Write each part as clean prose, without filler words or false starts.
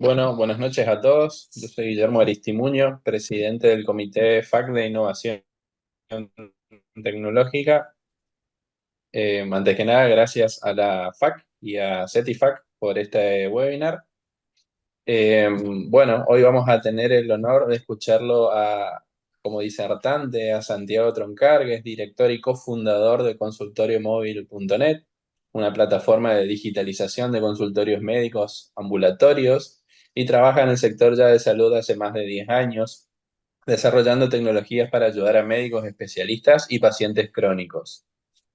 Bueno, buenas noches a todos. Yo soy Guillermo Aristimuño, presidente del Comité FAC de Innovación Tecnológica. Antes que nada, gracias a la FAC y a CETIFAC por este webinar. Eh, bueno, hoy vamos a tener el honor de escucharlo como disertante a Santiago Troncar, que es director y cofundador de consultoriomóvil.net, una plataforma de digitalización de consultorios médicos ambulatorios, y trabaja en el sector ya de salud hace más de 10 años, desarrollando tecnologías para ayudar a médicos especialistas y pacientes crónicos.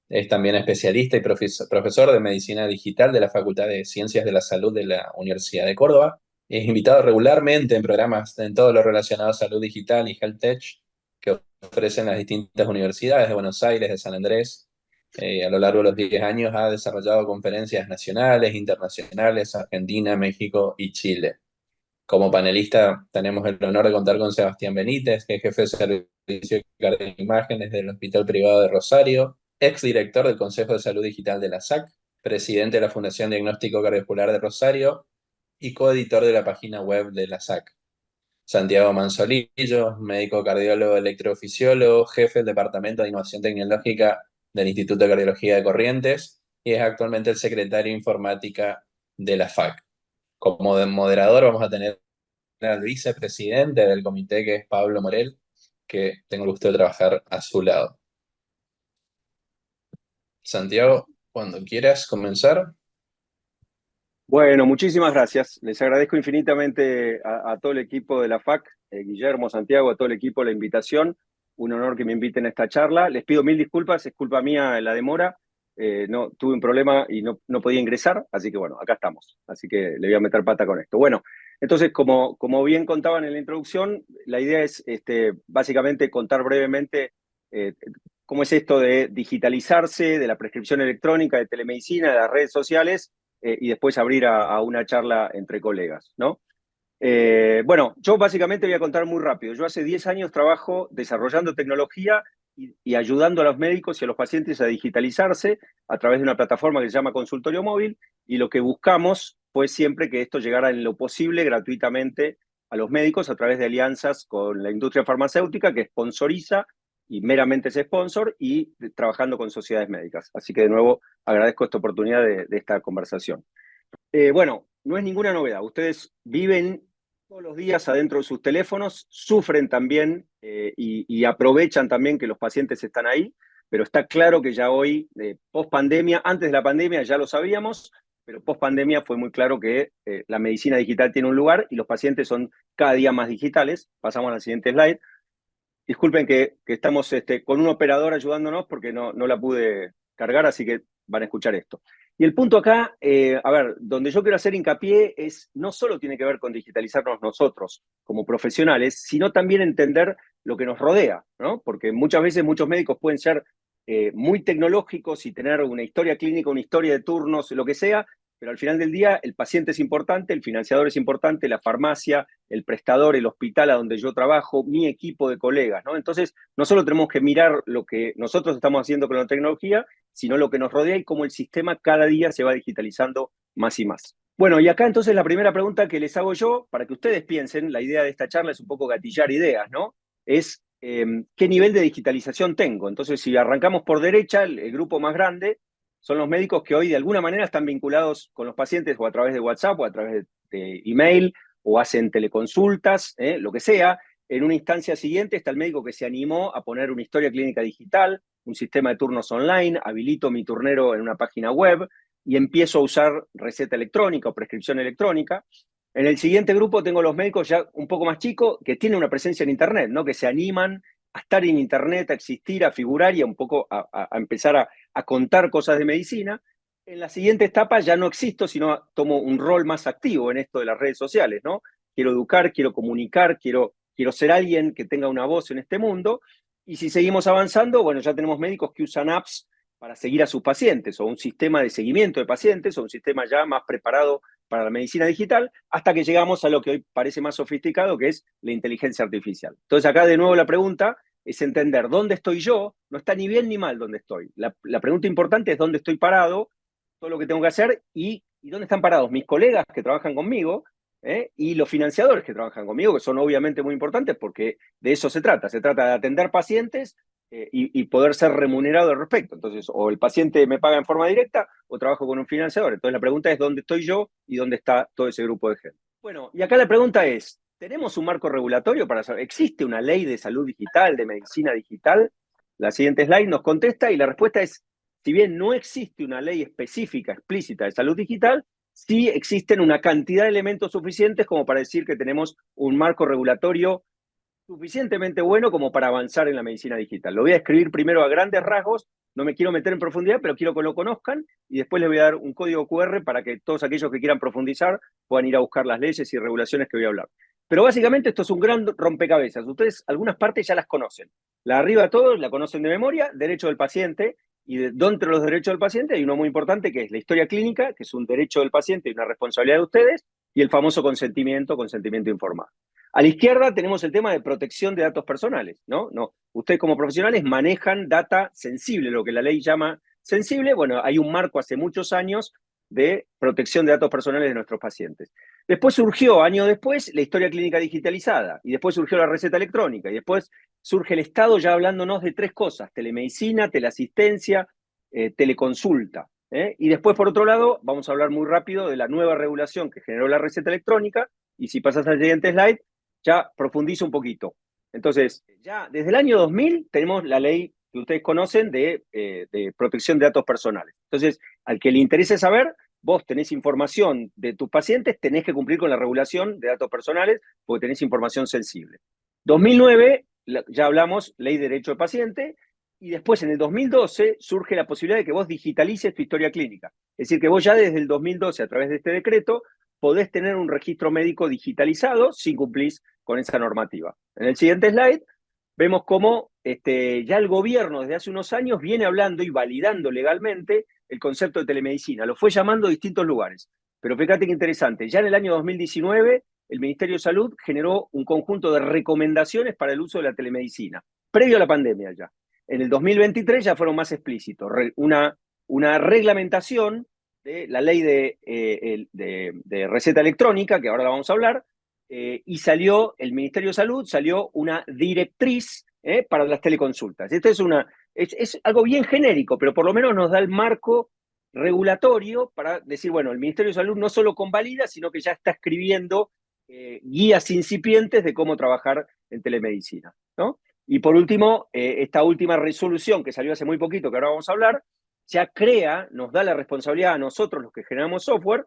Es también especialista y profesor de Medicina Digital de la Facultad de Ciencias de la Salud de la Universidad de Córdoba. Es invitado regularmente en programas en todo lo relacionado a salud digital y health tech que ofrecen las distintas universidades de Buenos Aires, de San Andrés. A lo largo de los 10 años ha desarrollado conferencias nacionales, internacionales, Argentina, México y Chile. Como panelista tenemos el honor de contar con Sebastián Benítez, que es jefe de servicio de imágenes del Hospital Privado de Rosario, exdirector del Consejo de Salud Digital de la SAC, presidente de la Fundación Diagnóstico Cardiovascular de Rosario y coeditor de la página web de la SAC. Santiago Manzolillo, médico cardiólogo electrofisiólogo, jefe del Departamento de Innovación Tecnológica del Instituto de Cardiología de Corrientes y es actualmente el secretario de Informática de la FAC. Como moderador vamos a tener al vicepresidente del comité, que es Pablo Morel, que tengo el gusto de trabajar a su lado. Santiago, cuando quieras comenzar. Bueno, muchísimas gracias. Les agradezco infinitamente a todo el equipo de la FAC, Guillermo, Santiago, a todo el equipo la invitación. Un honor que me inviten a esta charla. Les pido mil disculpas, es culpa mía la demora. No, tuve un problema y no podía ingresar, así que bueno, acá estamos. Así que le voy a meter pata con esto. Bueno, entonces, como bien contaban en la introducción, la idea es básicamente contar brevemente eh, cómo es esto de digitalizarse, de la prescripción electrónica, de telemedicina, de las redes sociales y después abrir a una charla entre colegas, ¿no? Bueno, yo básicamente voy a contar muy rápido. Yo hace 10 años trabajo desarrollando tecnología y ayudando a los médicos y a los pacientes a digitalizarse a través de una plataforma que se llama Consultorio Móvil, y lo que buscamos fue siempre que esto llegara en lo posible gratuitamente a los médicos a través de alianzas con la industria farmacéutica que sponsoriza y meramente es sponsor y trabajando con sociedades médicas. Así que de nuevo agradezco esta oportunidad de esta conversación. Bueno, no es ninguna novedad. Ustedes viven todos los días adentro de sus teléfonos, sufren también y aprovechan también que los pacientes están ahí, pero está claro que ya hoy, post pandemia, antes de la pandemia ya lo sabíamos, pero post pandemia fue muy claro que la medicina digital tiene un lugar y los pacientes son cada día más digitales. Pasamos a la siguiente slide. Disculpen que estamos con un operador ayudándonos porque no la pude cargar, así que van a escuchar esto. Y el punto acá, a ver, donde yo quiero hacer hincapié es, no solo tiene que ver con digitalizarnos nosotros como profesionales, sino también entender lo que nos rodea, ¿no? Porque muchas veces muchos médicos pueden ser muy tecnológicos y tener una historia clínica, una historia de turnos, lo que sea, pero al final del día el paciente es importante, el financiador es importante, la farmacia, el prestador, el hospital a donde yo trabajo, mi equipo de colegas, ¿no? Entonces, no solo tenemos que mirar lo que nosotros estamos haciendo con la tecnología, sino lo que nos rodea y cómo el sistema cada día se va digitalizando más y más. Bueno, y acá entonces la primera pregunta que les hago yo, para que ustedes piensen, la idea de esta charla es un poco gatillar ideas, ¿no? Es qué nivel de digitalización tengo. Entonces, si arrancamos por derecha, el grupo más grande son los médicos que hoy de alguna manera están vinculados con los pacientes o a través de WhatsApp o a través de email o hacen teleconsultas, lo que sea. En una instancia siguiente está el médico que se animó a poner una historia clínica digital, un sistema de turnos online, habilito mi turnero en una página web y empiezo a usar receta electrónica o prescripción electrónica. En el siguiente grupo tengo los médicos ya un poco más chicos que tienen una presencia en Internet, ¿no? Que se animan a estar en Internet, a existir, a figurar y a un poco a empezar a contar cosas de medicina. En la siguiente etapa ya no existo, sino tomo un rol más activo en esto de las redes sociales, ¿no? Quiero educar, quiero comunicar, quiero ser alguien que tenga una voz en este mundo. Y si seguimos avanzando, bueno, ya tenemos médicos que usan apps para seguir a sus pacientes, o un sistema de seguimiento de pacientes, o un sistema ya más preparado para la medicina digital, hasta que llegamos a lo que hoy parece más sofisticado, que es la inteligencia artificial. Entonces acá de nuevo la pregunta es entender dónde estoy yo, no está ni bien ni mal dónde estoy. La pregunta importante es dónde estoy parado, todo lo que tengo que hacer y dónde están parados mis colegas que trabajan conmigo, y los financiadores que trabajan conmigo, que son obviamente muy importantes porque de eso se trata de atender pacientes y poder ser remunerado al respecto. Entonces, o el paciente me paga en forma directa o trabajo con un financiador. Entonces, la pregunta es dónde estoy yo y dónde está todo ese grupo de gente. Bueno, y acá la pregunta es, ¿tenemos un marco regulatorio para saber? ¿Existe una ley de salud digital, de medicina digital? La siguiente slide nos contesta y la respuesta es, si bien no existe una ley específica, explícita de salud digital, sí existen una cantidad de elementos suficientes como para decir que tenemos un marco regulatorio suficientemente bueno como para avanzar en la medicina digital. Lo voy a escribir primero a grandes rasgos, no me quiero meter en profundidad, pero quiero que lo conozcan y después les voy a dar un código QR para que todos aquellos que quieran profundizar puedan ir a buscar las leyes y regulaciones que voy a hablar. Pero básicamente esto es un gran rompecabezas. Ustedes algunas partes ya las conocen. La arriba de todos la conocen de memoria, derecho del paciente, y dentro de los derechos del paciente hay uno muy importante que es la historia clínica, que es un derecho del paciente y una responsabilidad de ustedes, y el famoso consentimiento informado. A la izquierda tenemos el tema de protección de datos personales, ¿no? Ustedes como profesionales manejan data sensible, lo que la ley llama sensible. Bueno, hay un marco hace muchos años de protección de datos personales de nuestros pacientes. Después surgió, años después, la historia clínica digitalizada, y después surgió la receta electrónica, y después surge el Estado ya hablándonos de tres cosas: telemedicina, teleasistencia, teleconsulta. Y después, por otro lado, vamos a hablar muy rápido de la nueva regulación que generó la receta electrónica, y si pasas al siguiente slide, ya profundizo un poquito. Entonces, ya desde el año 2000 tenemos la ley que ustedes conocen de protección de datos personales. Entonces, al que le interese saber, vos tenés información de tus pacientes, tenés que cumplir con la regulación de datos personales porque tenés información sensible. 2009, ya hablamos, ley de derecho del paciente, y después en el 2012 surge la posibilidad de que vos digitalices tu historia clínica. Es decir, que vos ya desde el 2012, a través de este decreto, podés tener un registro médico digitalizado si cumplís con esa normativa. En el siguiente slide vemos cómo ya el gobierno desde hace unos años viene hablando y validando legalmente el concepto de telemedicina. Lo fue llamando a distintos lugares. Pero fíjate qué interesante, ya en el año 2019 el Ministerio de Salud generó un conjunto de recomendaciones para el uso de la telemedicina, previo a la pandemia ya. En el 2023 ya fueron más explícitos, una reglamentación de la ley de receta electrónica, que ahora la vamos a hablar, y salió el Ministerio de Salud, salió una directriz para las teleconsultas. Esto es algo bien genérico, pero por lo menos nos da el marco regulatorio para decir, bueno, el Ministerio de Salud no solo convalida, sino que ya está escribiendo guías incipientes de cómo trabajar en telemedicina, ¿no? Y por último, esta última resolución que salió hace muy poquito, que ahora vamos a hablar, ya nos da la responsabilidad a nosotros, los que generamos software,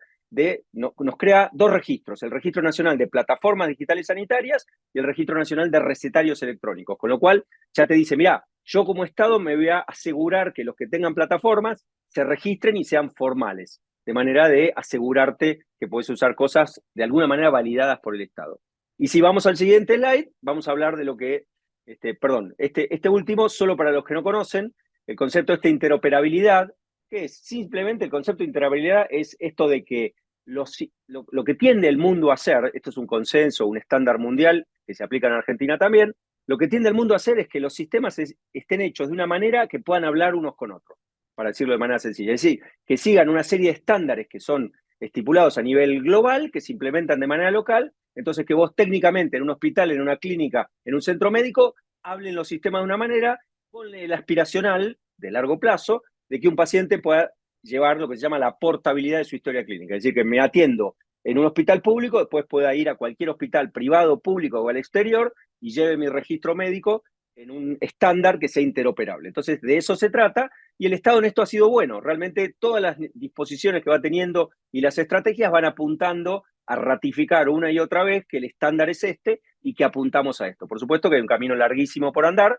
nos crea dos registros: el Registro Nacional de Plataformas Digitales Sanitarias y el Registro Nacional de Recetarios Electrónicos, con lo cual ya te dice, mira, yo como Estado me voy a asegurar que los que tengan plataformas se registren y sean formales, de manera de asegurarte que puedes usar cosas de alguna manera validadas por el Estado. Y si vamos al siguiente slide, vamos a hablar de lo que, este último, solo para los que no conocen, el concepto de esta interoperabilidad, que es simplemente el concepto de interoperabilidad, es esto de que lo que tiende el mundo a hacer, esto es un consenso, un estándar mundial que se aplica en Argentina también, lo que tiende el mundo a hacer es que los sistemas estén hechos de una manera que puedan hablar unos con otros, para decirlo de manera sencilla. Es decir, que sigan una serie de estándares que son estipulados a nivel global, que se implementan de manera local, entonces que vos técnicamente en un hospital, en una clínica, en un centro médico, hablen los sistemas de una manera con el aspiracional de largo plazo de que un paciente pueda llevar lo que se llama la portabilidad de su historia clínica. Es decir, que me atiendo en un hospital público, después pueda ir a cualquier hospital privado, público o al exterior y lleve mi registro médico en un estándar que sea interoperable. Entonces, de eso se trata, y el Estado en esto ha sido bueno. Realmente todas las disposiciones que va teniendo y las estrategias van apuntando a ratificar una y otra vez que el estándar es este y que apuntamos a esto. Por supuesto que hay un camino larguísimo por andar,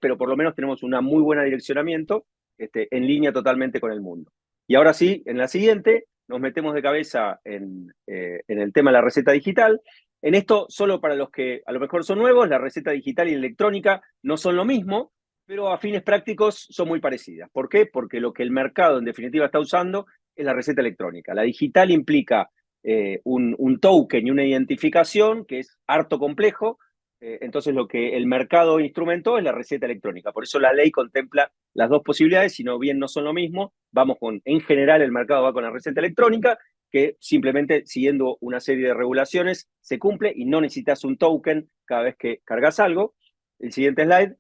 pero por lo menos tenemos un muy buen direccionamiento en línea totalmente con el mundo. Y ahora sí, en la siguiente, nos metemos de cabeza en el tema de la receta digital. En esto, solo para los que a lo mejor son nuevos, la receta digital y la electrónica no son lo mismo, pero a fines prácticos son muy parecidas. ¿Por qué? Porque lo que el mercado en definitiva está usando es la receta electrónica. La digital implica un token y una identificación que es harto complejo. Entonces lo que el mercado instrumentó es la receta electrónica. Por eso la ley contempla las dos posibilidades, si no bien no son lo mismo, en general el mercado va con la receta electrónica, que simplemente siguiendo una serie de regulaciones se cumple y no necesitas un token cada vez que cargas algo. El siguiente slide.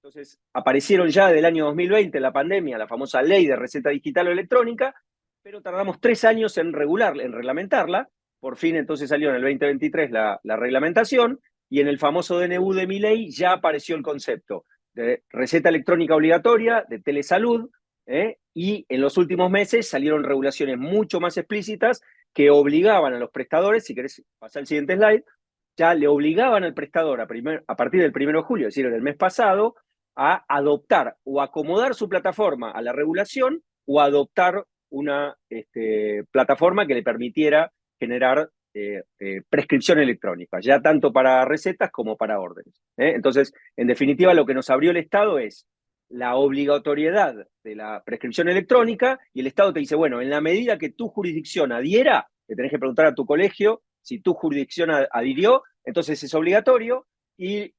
Entonces, aparecieron ya del año 2020, la pandemia, la famosa ley de receta digital o electrónica, pero tardamos 3 años en regularla, en reglamentarla. Por fin, entonces salió en el 2023 la reglamentación, y en el famoso DNU de mi ley ya apareció el concepto de receta electrónica obligatoria, de telesalud, y en los últimos meses salieron regulaciones mucho más explícitas que obligaban a los prestadores, si querés pasar al siguiente slide, ya le obligaban al prestador a partir del 1 de julio, es decir, del mes pasado, a adoptar o acomodar su plataforma a la regulación o adoptar una plataforma que le permitiera generar prescripción electrónica, ya tanto para recetas como para órdenes. Entonces, en definitiva, lo que nos abrió el Estado es la obligatoriedad de la prescripción electrónica, y el Estado te dice, bueno, en la medida que tu jurisdicción adhiera, le tenés que preguntar a tu colegio si tu jurisdicción adhirió, entonces es obligatorio, y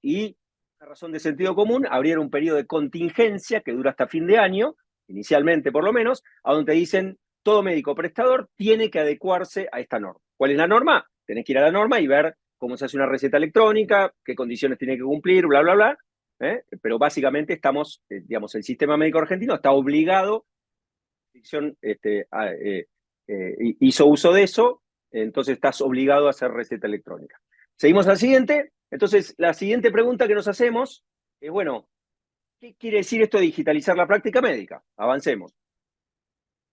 una razón de sentido común, abrieron un periodo de contingencia que dura hasta fin de año, inicialmente por lo menos, a donde te dicen, todo médico prestador tiene que adecuarse a esta norma. ¿Cuál es la norma? Tenés que ir a la norma y ver cómo se hace una receta electrónica, qué condiciones tiene que cumplir, bla, bla, bla. Pero básicamente estamos, digamos, el sistema médico argentino está obligado, hizo uso de eso, entonces estás obligado a hacer receta electrónica. Seguimos al siguiente. Entonces, la siguiente pregunta que nos hacemos es, bueno, ¿qué quiere decir esto de digitalizar la práctica médica? Avancemos.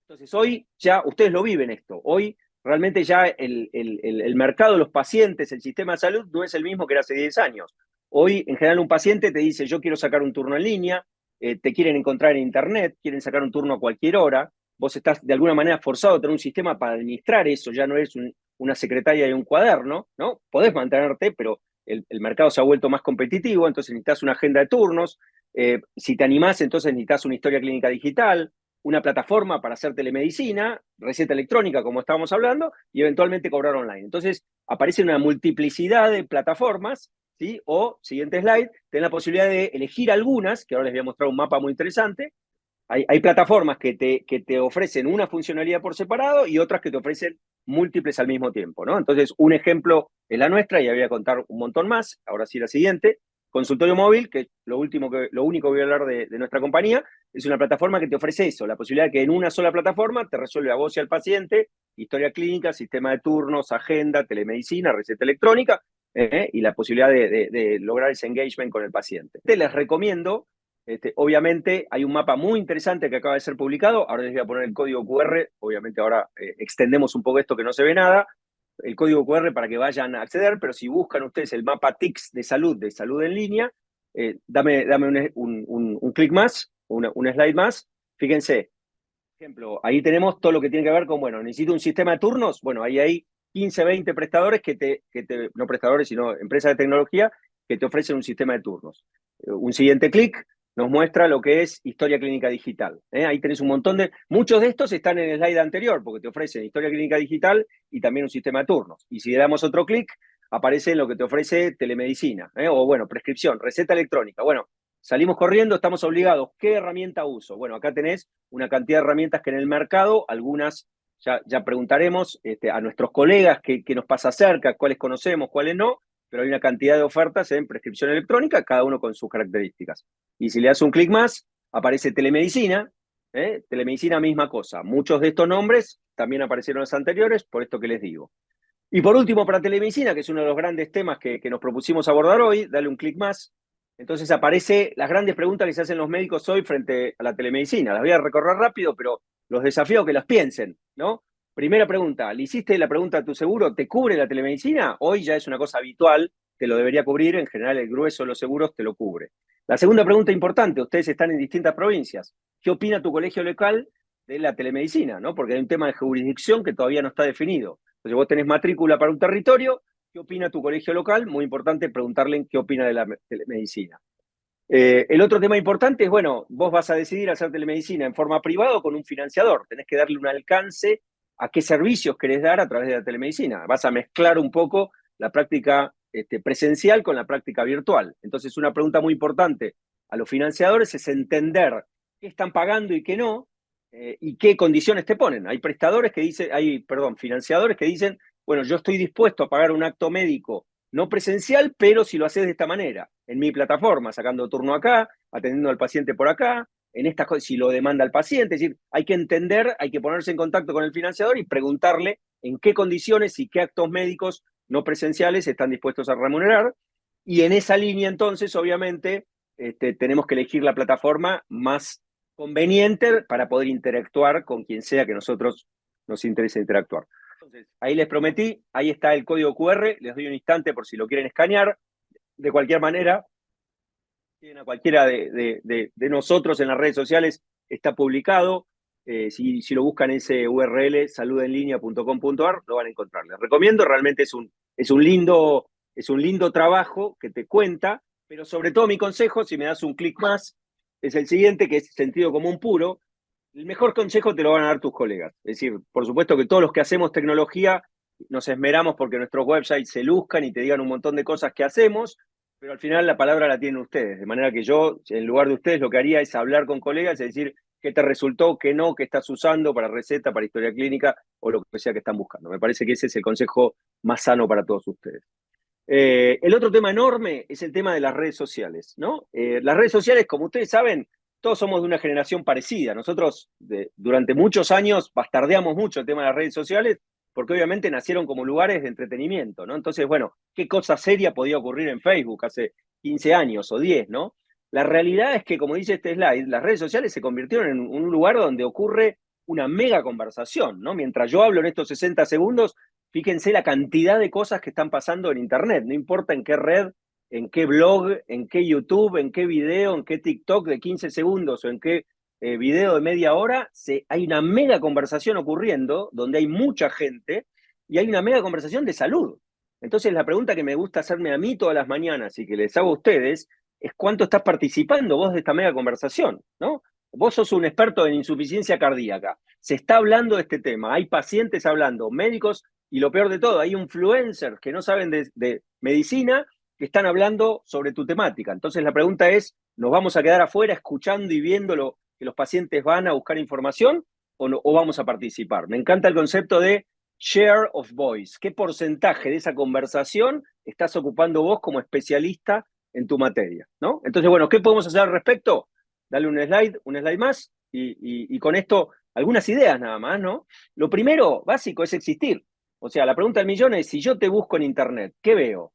Entonces, hoy ya ustedes lo viven esto. Hoy realmente ya el mercado de los pacientes, el sistema de salud, no es el mismo que era hace 10 años. Hoy, en general, un paciente te dice, yo quiero sacar un turno en línea, te quieren encontrar en internet, quieren sacar un turno a cualquier hora, vos estás de alguna manera forzado a tener un sistema para administrar eso, ya no eres una secretaria y un cuaderno, ¿no? Podés mantenerte, pero el mercado se ha vuelto más competitivo, entonces necesitas una agenda de turnos, si te animás, entonces necesitas una historia clínica digital, una plataforma para hacer telemedicina, receta electrónica, como estábamos hablando, y eventualmente cobrar online. Entonces, aparece una multiplicidad de plataformas, ¿sí? O, siguiente slide, tenés la posibilidad de elegir algunas, que ahora les voy a mostrar un mapa muy interesante. Hay plataformas que te ofrecen una funcionalidad por separado y otras que te ofrecen múltiples al mismo tiempo, ¿no? Entonces, un ejemplo es la nuestra, y voy a contar un montón más. Ahora sí, la siguiente. Consultorio móvil, que es lo único que voy a hablar de nuestra compañía, es una plataforma que te ofrece eso, la posibilidad de que en una sola plataforma te resuelve a vos y al paciente historia clínica, sistema de turnos, agenda, telemedicina, receta electrónica, y la posibilidad de lograr ese engagement con el paciente. Les recomiendo, obviamente hay un mapa muy interesante que acaba de ser publicado, ahora les voy a poner el código QR, obviamente ahora extendemos un poco esto que no se ve nada, el código QR para que vayan a acceder, pero si buscan ustedes el mapa TICS de salud en línea, dame un clic más, un slide más. Fíjense, por ejemplo, ahí tenemos todo lo que tiene que ver con, bueno, necesito un sistema de turnos, bueno, ahí hay 15, 20 prestadores no prestadores, sino empresas de tecnología que te ofrecen un sistema de turnos. Un siguiente clic nos muestra lo que es historia clínica digital. Ahí tenés un montón muchos de estos están en el slide anterior, porque te ofrecen historia clínica digital y también un sistema de turnos. Y si le damos otro clic, aparece lo que te ofrece telemedicina, o bueno, prescripción, receta electrónica. Bueno, salimos corriendo, estamos obligados. ¿Qué herramienta uso? Bueno, acá tenés una cantidad de herramientas que en el mercado, algunas ya preguntaremos a nuestros colegas qué nos pasa cerca, cuáles conocemos, cuáles no, pero hay una cantidad de ofertas en prescripción electrónica, cada uno con sus características. Y si le das un clic más, aparece telemedicina. Telemedicina, misma cosa. Muchos de estos nombres también aparecieron en los anteriores, por esto que les digo. Y por último, para telemedicina, que es uno de los grandes temas que nos propusimos abordar hoy, dale un clic más. Entonces aparece las grandes preguntas que se hacen los médicos hoy frente a la telemedicina. Las voy a recorrer rápido, pero los desafío que las piensen, ¿no? Primera pregunta, ¿le hiciste la pregunta a tu seguro? ¿Te cubre la telemedicina? Hoy ya es una cosa habitual, te lo debería cubrir, en general el grueso de los seguros te lo cubre. La segunda pregunta importante, ustedes están en distintas provincias. ¿Qué opina tu colegio local de la telemedicina? ¿No? Porque hay un tema de jurisdicción que todavía no está definido. Entonces vos tenés matrícula para un territorio, ¿qué opina tu colegio local? Muy importante preguntarle qué opina de la telemedicina. El otro tema importante es, bueno, vos vas a decidir hacer telemedicina en forma privada o con un financiador. Tenés que darle un alcance a qué servicios querés dar a través de la telemedicina. Vas a mezclar un poco la práctica presencial con la práctica virtual. Entonces, una pregunta muy importante a los financiadores es entender qué están pagando y qué no, y qué condiciones te ponen. Hay prestadores que dicen, financiadores que dicen, bueno, yo estoy dispuesto a pagar un acto médico no presencial, pero si lo haces de esta manera, en mi plataforma, sacando turno acá, atendiendo al paciente por acá, en estas cosas, si lo demanda el paciente, es decir, hay que entender, hay que ponerse en contacto con el financiador y preguntarle en qué condiciones y qué actos médicos no presenciales están dispuestos a remunerar. Y en esa línea, entonces, obviamente, tenemos que elegir la plataforma más conveniente para poder interactuar con quien sea que nosotros nos interese interactuar. Entonces, ahí les prometí, ahí está el código QR, les doy un instante por si lo quieren escanear. De cualquier manera, a cualquiera de nosotros en las redes sociales está publicado. Si lo buscan ese URL, saludenlinea.com.ar, lo van a encontrar. Les recomiendo, realmente es un lindo trabajo que te cuenta, pero sobre todo mi consejo, si me das un clic más, es el siguiente, que es sentido común puro. El mejor consejo te lo van a dar tus colegas. Es decir, por supuesto que todos los que hacemos tecnología nos esmeramos porque nuestros websites se luzcan y te digan un montón de cosas que hacemos, pero al final la palabra la tienen ustedes. De manera que yo, en lugar de ustedes, lo que haría es hablar con colegas y decir qué te resultó, qué no, qué estás usando para receta, para historia clínica o lo que sea que están buscando. Me parece que ese es el consejo más sano para todos ustedes. El otro tema enorme es el tema de las redes sociales, ¿no? Las redes sociales, como ustedes saben, todos somos de una generación parecida. Nosotros durante muchos años bastardeamos mucho el tema de las redes sociales porque obviamente nacieron como lugares de entretenimiento, ¿no? Entonces, bueno, ¿qué cosa seria podía ocurrir en Facebook hace 15 años o 10, ¿no? La realidad es que, como dice este slide, las redes sociales se convirtieron en un lugar donde ocurre una mega conversación, ¿no? Mientras yo hablo en estos 60 segundos, fíjense la cantidad de cosas que están pasando en Internet, no importa en qué red, en qué blog, en qué YouTube, en qué video, en qué TikTok de 15 segundos o en qué video de media hora, hay una mega conversación ocurriendo donde hay mucha gente y hay una mega conversación de salud. Entonces la pregunta que me gusta hacerme a mí todas las mañanas y que les hago a ustedes es cuánto estás participando vos de esta mega conversación, ¿no? Vos sos un experto en insuficiencia cardíaca, se está hablando de este tema, hay pacientes hablando, médicos y lo peor de todo, hay influencers que no saben de medicina que están hablando sobre tu temática. Entonces la pregunta es, ¿nos vamos a quedar afuera escuchando y viendo lo que los pacientes van a buscar información o vamos a participar? Me encanta el concepto de share of voice. ¿Qué porcentaje de esa conversación estás ocupando vos como especialista en tu materia, ¿no? Entonces, bueno, ¿qué podemos hacer al respecto? Dale un slide más y con esto algunas ideas nada más, ¿no? Lo primero, básico, es existir. O sea, la pregunta del millón es, si yo te busco en Internet, ¿qué veo?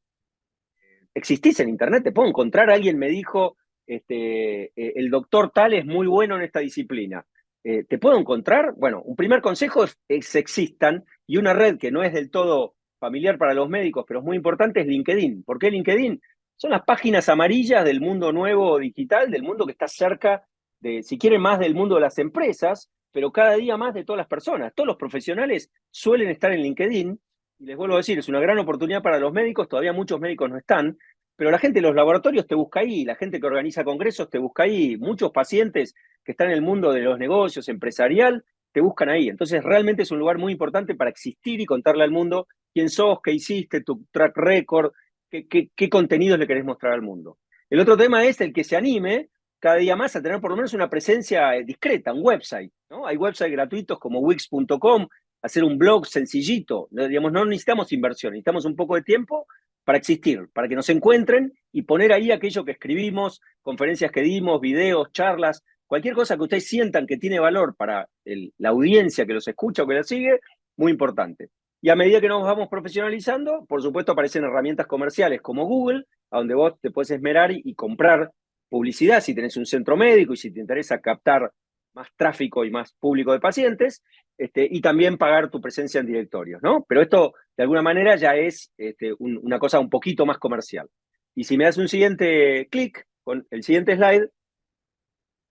¿Existís en Internet? ¿Te puedo encontrar? Alguien me dijo, el doctor tal es muy bueno en esta disciplina. ¿Te puedo encontrar? Bueno, un primer consejo es existan, y una red que no es del todo familiar para los médicos, pero es muy importante, es LinkedIn. ¿Por qué LinkedIn? Son las páginas amarillas del mundo nuevo digital, del mundo que está cerca de, si quieren, más del mundo de las empresas, pero cada día más de todas las personas. Todos los profesionales suelen estar en LinkedIn, y les vuelvo a decir, es una gran oportunidad para los médicos, todavía muchos médicos no están, pero la gente de los laboratorios te busca ahí, la gente que organiza congresos te busca ahí, muchos pacientes que están en el mundo de los negocios, empresarial, te buscan ahí. Entonces realmente es un lugar muy importante para existir y contarle al mundo quién sos, qué hiciste, tu track record, qué contenidos le querés mostrar al mundo. El otro tema es el que se anime cada día más a tener por lo menos una presencia discreta, un website, ¿no? Hay websites gratuitos como wix.com, hacer un blog sencillito, digamos, no necesitamos inversión, necesitamos un poco de tiempo para existir, para que nos encuentren y poner ahí aquello que escribimos, conferencias que dimos, videos, charlas, cualquier cosa que ustedes sientan que tiene valor para la audiencia que los escucha o que los sigue, muy importante. Y a medida que nos vamos profesionalizando, por supuesto aparecen herramientas comerciales como Google, a donde vos te puedes esmerar y comprar publicidad si tenés un centro médico y si te interesa captar más tráfico y más público de pacientes, y también pagar tu presencia en directorios, ¿no? Pero esto, de alguna manera, ya es una cosa un poquito más comercial. Y si me das un siguiente clic con el siguiente slide,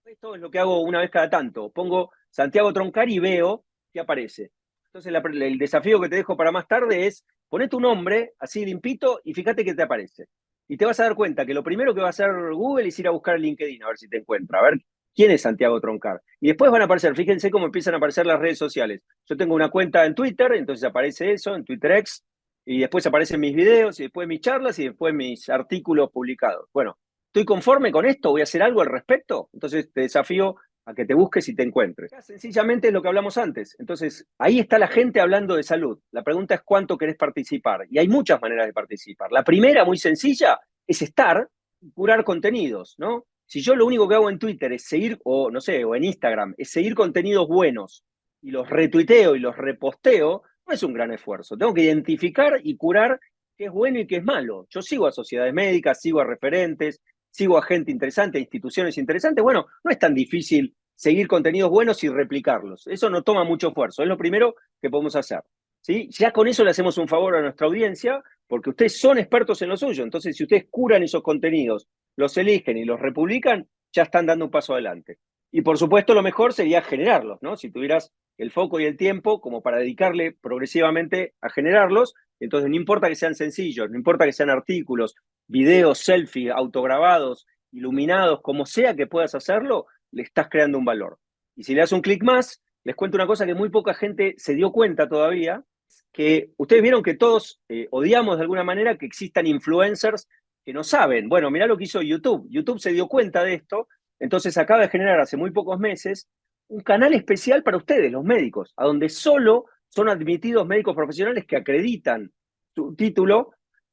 esto es lo que hago una vez cada tanto. Pongo Santiago Troncari y veo qué aparece. Entonces, el desafío que te dejo para más tarde es poner tu nombre así limpito y fíjate qué te aparece. Y te vas a dar cuenta que lo primero que va a hacer Google es ir a buscar LinkedIn a ver si te encuentra, a ver quién es Santiago Troncar. Y después van a aparecer, fíjense cómo empiezan a aparecer las redes sociales. Yo tengo una cuenta en Twitter, entonces aparece eso, en Twitter X, y después aparecen mis videos, y después mis charlas, y después mis artículos publicados. Bueno, ¿estoy conforme con esto? ¿Voy a hacer algo al respecto? Entonces te desafío a que te busques y te encuentres. Sencillamente es lo que hablamos antes. Entonces, ahí está la gente hablando de salud. La pregunta es cuánto querés participar. Y hay muchas maneras de participar. La primera, muy sencilla, es estar y curar contenidos, ¿no? Si yo lo único que hago en Twitter es seguir, o no sé, o en Instagram, es seguir contenidos buenos y los retuiteo y los reposteo, no es un gran esfuerzo. Tengo que identificar y curar qué es bueno y qué es malo. Yo sigo a sociedades médicas, sigo a referentes, sigo a gente interesante, a instituciones interesantes. Bueno, no es tan difícil seguir contenidos buenos y replicarlos. Eso no toma mucho esfuerzo. Es lo primero que podemos hacer. ¿Sí? Ya con eso le hacemos un favor a nuestra audiencia, porque ustedes son expertos en lo suyo. Entonces, si ustedes curan esos contenidos, los eligen y los republican, ya están dando un paso adelante. Y por supuesto, lo mejor sería generarlos, ¿no? Si tuvieras el foco y el tiempo como para dedicarle progresivamente a generarlos, entonces no importa que sean sencillos, no importa que sean artículos, videos, selfies, autograbados, iluminados, como sea que puedas hacerlo, le estás creando un valor. Y si le das un clic más, les cuento una cosa que muy poca gente se dio cuenta todavía, que ustedes vieron que todos odiamos de alguna manera que existan influencers que no saben. Bueno, mirá lo que hizo YouTube. YouTube se dio cuenta de esto, entonces acaba de generar hace muy pocos meses un canal especial para ustedes, los médicos, a donde solo son admitidos médicos profesionales que acreditan su título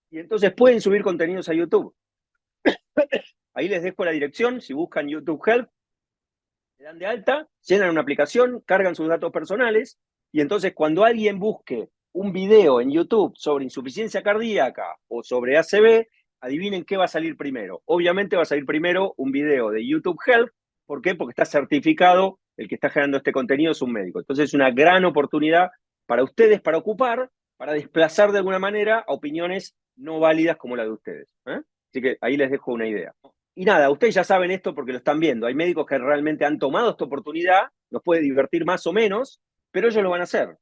y entonces pueden subir contenidos a YouTube. Ahí les dejo la dirección, si buscan YouTube Health, le dan de alta, llenan una aplicación, cargan sus datos personales y entonces cuando alguien busque un video en YouTube sobre insuficiencia cardíaca o sobre ACV, adivinen qué va a salir primero. Obviamente va a salir primero un video de YouTube Health. ¿Por qué? Porque está certificado, el que está generando este contenido es un médico. Entonces es una gran oportunidad para ustedes, para ocupar, para desplazar de alguna manera a opiniones no válidas como la de ustedes. Así que ahí les dejo una idea. Y nada, ustedes ya saben esto porque lo están viendo. Hay médicos que realmente han tomado esta oportunidad, nos puede divertir más o menos, pero ellos lo van a hacer.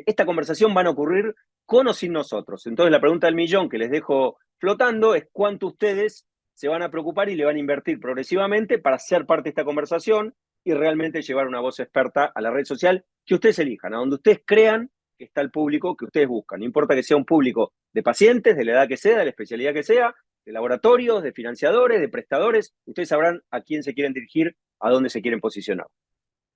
Esta conversación van a ocurrir con o sin nosotros. Entonces la pregunta del millón que les dejo flotando es cuánto ustedes se van a preocupar y le van a invertir progresivamente para ser parte de esta conversación y realmente llevar una voz experta a la red social que ustedes elijan, a donde ustedes crean que está el público que ustedes buscan. No importa que sea un público de pacientes, de la edad que sea, de la especialidad que sea, de laboratorios, de financiadores, de prestadores, ustedes sabrán a quién se quieren dirigir, a dónde se quieren posicionar.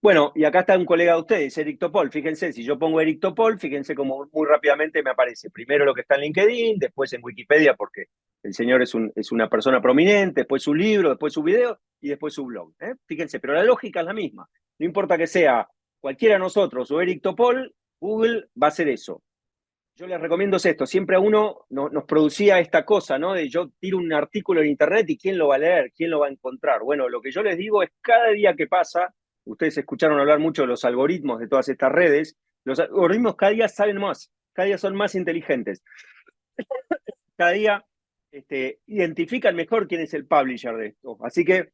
Bueno, y acá está un colega de ustedes, Eric Topol. Fíjense, si yo pongo Eric Topol, fíjense cómo muy rápidamente me aparece primero lo que está en LinkedIn, después en Wikipedia, porque el señor es una persona prominente, después su libro, después su video y después su blog. Fíjense, pero la lógica es la misma. No importa que sea cualquiera de nosotros o Eric Topol, Google va a hacer eso. Yo les recomiendo esto, siempre a uno nos producía esta cosa, ¿no? De yo tiro un artículo en internet y quién lo va a leer, quién lo va a encontrar. Bueno, lo que yo les digo es cada día que pasa, ustedes escucharon hablar mucho de los algoritmos de todas estas redes, los algoritmos cada día saben más, cada día son más inteligentes, cada día identifican mejor quién es el publisher de esto. Así que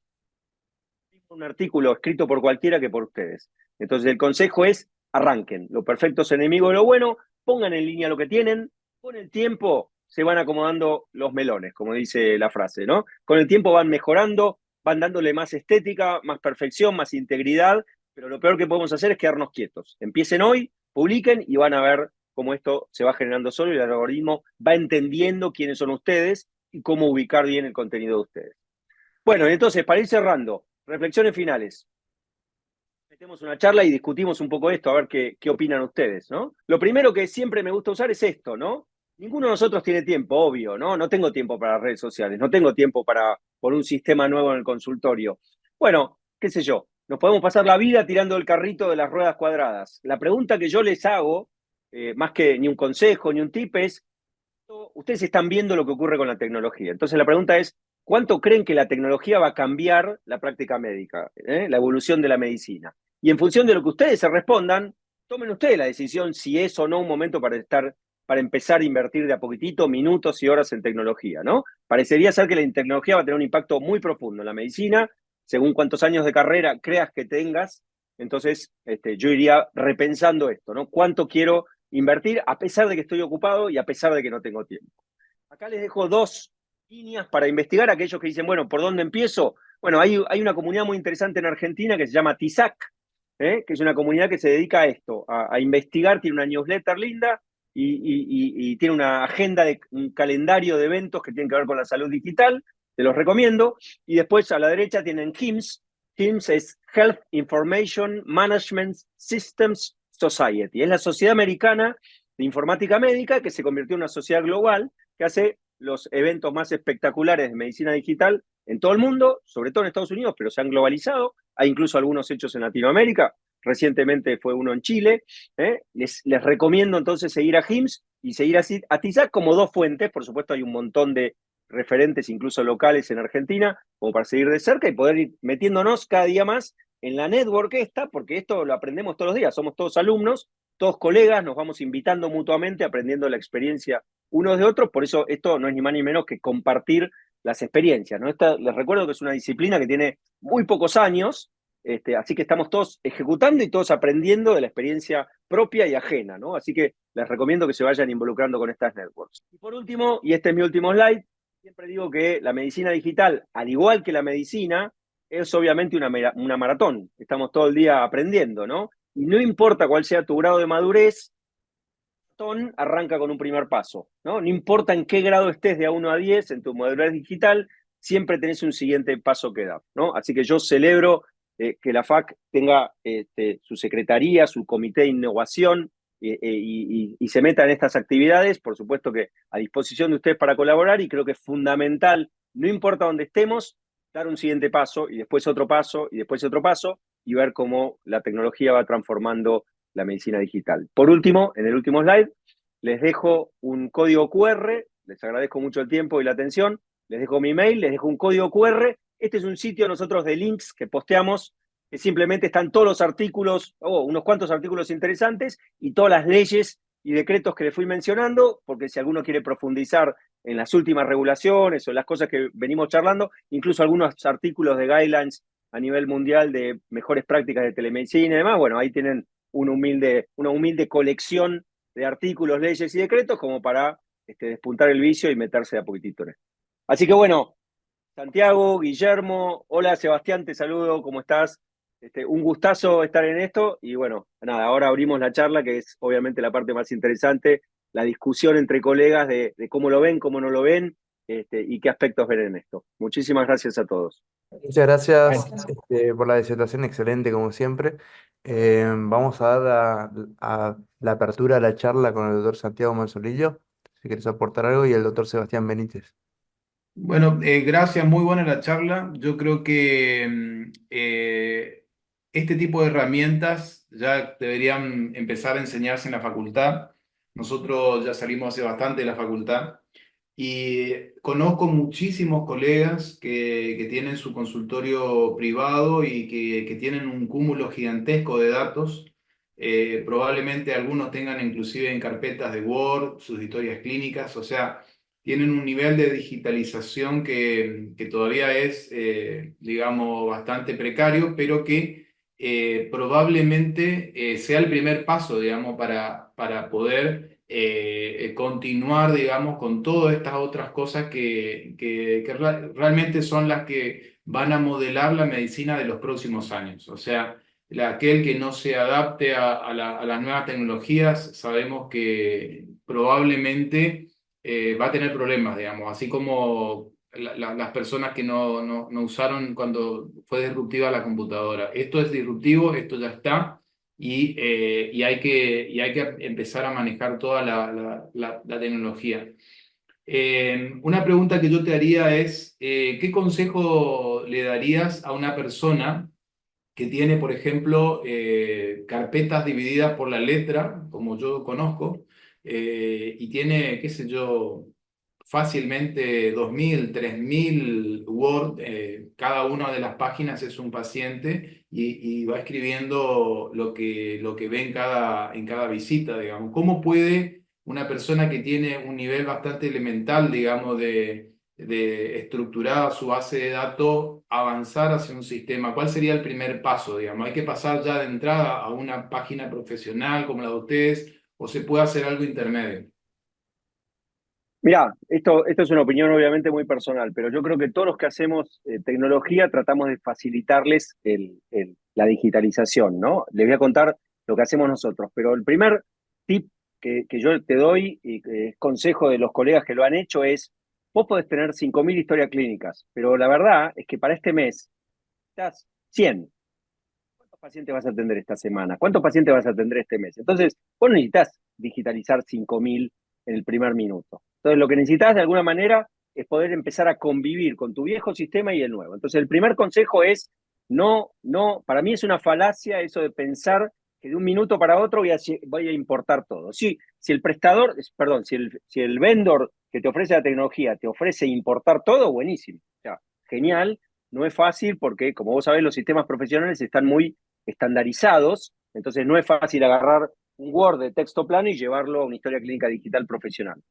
un artículo escrito por cualquiera que por ustedes. Entonces el consejo es arranquen. Lo perfecto es enemigo de lo bueno, pongan en línea lo que tienen, con el tiempo se van acomodando los melones, como dice la frase, ¿no? Con el tiempo van mejorando, van dándole más estética, más perfección, más integridad, pero lo peor que podemos hacer es quedarnos quietos. Empiecen hoy, publiquen y van a ver cómo esto se va generando solo y el algoritmo va entendiendo quiénes son ustedes y cómo ubicar bien el contenido de ustedes. Bueno, entonces, para ir cerrando, reflexiones finales. Metemos una charla y discutimos un poco esto, a ver qué opinan ustedes, ¿no? Lo primero que siempre me gusta usar es esto, ¿no? Ninguno de nosotros tiene tiempo, obvio, ¿no? No tengo tiempo para las redes sociales, no tengo tiempo por un sistema nuevo en el consultorio. Bueno, qué sé yo, nos podemos pasar la vida tirando el carrito de las ruedas cuadradas. La pregunta que yo les hago, más que ni un consejo ni un tip, es, ustedes están viendo lo que ocurre con la tecnología. Entonces la pregunta es, ¿cuánto creen que la tecnología va a cambiar la práctica médica, la evolución de la medicina? Y en función de lo que ustedes se respondan, tomen ustedes la decisión si es o no un momento para empezar a invertir de a poquitito minutos y horas en tecnología, ¿no? Parecería ser que la tecnología va a tener un impacto muy profundo en la medicina, según cuántos años de carrera creas que tengas. Entonces, yo iría repensando esto, ¿no? ¿Cuánto quiero invertir a pesar de que estoy ocupado y a pesar de que no tengo tiempo? Acá les dejo dos líneas para investigar. Aquellos que dicen, bueno, ¿por dónde empiezo? Bueno, hay una comunidad muy interesante en Argentina que se llama TISAC, que es una comunidad que se dedica a esto, a investigar, tiene una newsletter linda y tiene una agenda, un calendario de eventos que tienen que ver con la salud digital, te los recomiendo. Y después a la derecha tienen HIMSS, HIMSS es Health Information Management Systems Society. Es la Sociedad Americana de Informática Médica que se convirtió en una sociedad global que hace los eventos más espectaculares de medicina digital en todo el mundo, sobre todo en Estados Unidos, pero se han globalizado. Hay incluso algunos hechos en Latinoamérica. Recientemente fue uno en Chile. Les recomiendo entonces seguir a HIMSS y seguir a TISAC como dos fuentes. Por supuesto, hay un montón de referentes, incluso locales en Argentina, como para seguir de cerca y poder ir metiéndonos cada día más en la network esta, porque esto lo aprendemos todos los días. Somos todos alumnos, todos colegas, nos vamos invitando mutuamente, aprendiendo la experiencia unos de otros. Por eso esto no es ni más ni menos que compartir las experiencias, ¿no? Les recuerdo que es una disciplina que tiene muy pocos años, así que estamos todos ejecutando y todos aprendiendo de la experiencia propia y ajena, ¿no? Así que les recomiendo que se vayan involucrando con estas networks. Y por último, y este es mi último slide, siempre digo que la medicina digital, al igual que la medicina, es obviamente una maratón. Estamos todo el día aprendiendo, ¿no? Y no importa cuál sea tu grado de madurez, arranca con un primer paso, ¿no? No importa en qué grado estés de A1 a 10 en tu madurez digital, siempre tenés un siguiente paso que dar, ¿no? Así que yo celebro que la FAC tenga su secretaría, su comité de innovación y se meta en estas actividades, por supuesto que a disposición de ustedes para colaborar, y creo que es fundamental, no importa dónde estemos, dar un siguiente paso y después otro paso y después otro paso y ver cómo la tecnología va transformando la medicina digital. Por último, en el último slide, les dejo un código QR, les agradezco mucho el tiempo y la atención, les dejo mi mail, les dejo un código QR. Este es un sitio nosotros de links que posteamos, que simplemente están todos los artículos, unos cuantos artículos interesantes y todas las leyes y decretos que les fui mencionando, porque si alguno quiere profundizar en las últimas regulaciones o en las cosas que venimos charlando, incluso algunos artículos de guidelines a nivel mundial de mejores prácticas de telemedicina y demás, bueno, ahí tienen una humilde colección de artículos, leyes y decretos como para despuntar el vicio y meterse de a poquitito en esto. Así que bueno, Santiago, Guillermo, hola Sebastián, te saludo, ¿cómo estás? Un gustazo estar en esto y bueno, nada, ahora abrimos la charla que es obviamente la parte más interesante, la discusión entre colegas de cómo lo ven, cómo no lo ven y qué aspectos ven en esto. Muchísimas gracias a todos. Muchas gracias Bueno, por la disertación, excelente como siempre. Vamos a dar a la apertura a la charla con el doctor Santiago Manzolillo, si quieres aportar algo, y el doctor Sebastián Benítez. Bueno, gracias, muy buena la charla. Yo creo que este tipo de herramientas ya deberían empezar a enseñarse en la facultad. Nosotros ya salimos hace bastante de la facultad y conozco muchísimos colegas que tienen su consultorio privado y que tienen un cúmulo gigantesco de datos. Probablemente algunos tengan inclusive en carpetas de Word sus historias clínicas, o sea, tienen un nivel de digitalización que todavía es, digamos, bastante precario, pero que probablemente sea el primer paso, digamos, para poder continuar, digamos, con todas estas otras cosas que realmente son las que van a modelar la medicina de los próximos años. O sea, aquel que no se adapte a las nuevas tecnologías, sabemos que probablemente va a tener problemas, digamos, así como las personas que no usaron cuando fue disruptiva la computadora. Esto es disruptivo, esto ya está, y hay que empezar a manejar toda la tecnología. Una pregunta que yo te haría es, ¿qué consejo le darías a una persona que tiene, por ejemplo, carpetas divididas por la letra, como yo conozco, y tiene, qué sé yo, fácilmente 2000, 3000 Word, cada una de las páginas es un paciente y va escribiendo lo que ve en cada visita, digamos. ¿Cómo puede una persona que tiene un nivel bastante elemental, digamos, de estructurar su base de datos, avanzar hacia un sistema? ¿Cuál sería el primer paso, digamos? ¿Hay que pasar ya de entrada a una página profesional como la de ustedes o se puede hacer algo intermedio? Mirá, esto es una opinión obviamente muy personal, pero yo creo que todos los que hacemos tecnología tratamos de facilitarles la digitalización, ¿no? Les voy a contar lo que hacemos nosotros, pero el primer tip que yo te doy y que es consejo de los colegas que lo han hecho es, vos podés tener 5000 historias clínicas, pero la verdad es que para este mes necesitas 100. ¿Cuántos pacientes vas a atender esta semana? ¿Cuántos pacientes vas a atender este mes? Entonces, vos no necesitas digitalizar 5.000 en el primer minuto. Entonces, lo que necesitas de alguna manera es poder empezar a convivir con tu viejo sistema y el nuevo. Entonces, el primer consejo es, para mí es una falacia eso de pensar que de un minuto para otro voy a importar todo. Si el prestador, perdón, si el vendor que te ofrece la tecnología te ofrece importar todo, buenísimo. O sea, genial. No es fácil porque, como vos sabés, los sistemas profesionales están muy estandarizados, entonces no es fácil agarrar un Word de texto plano y llevarlo a una historia clínica digital profesional.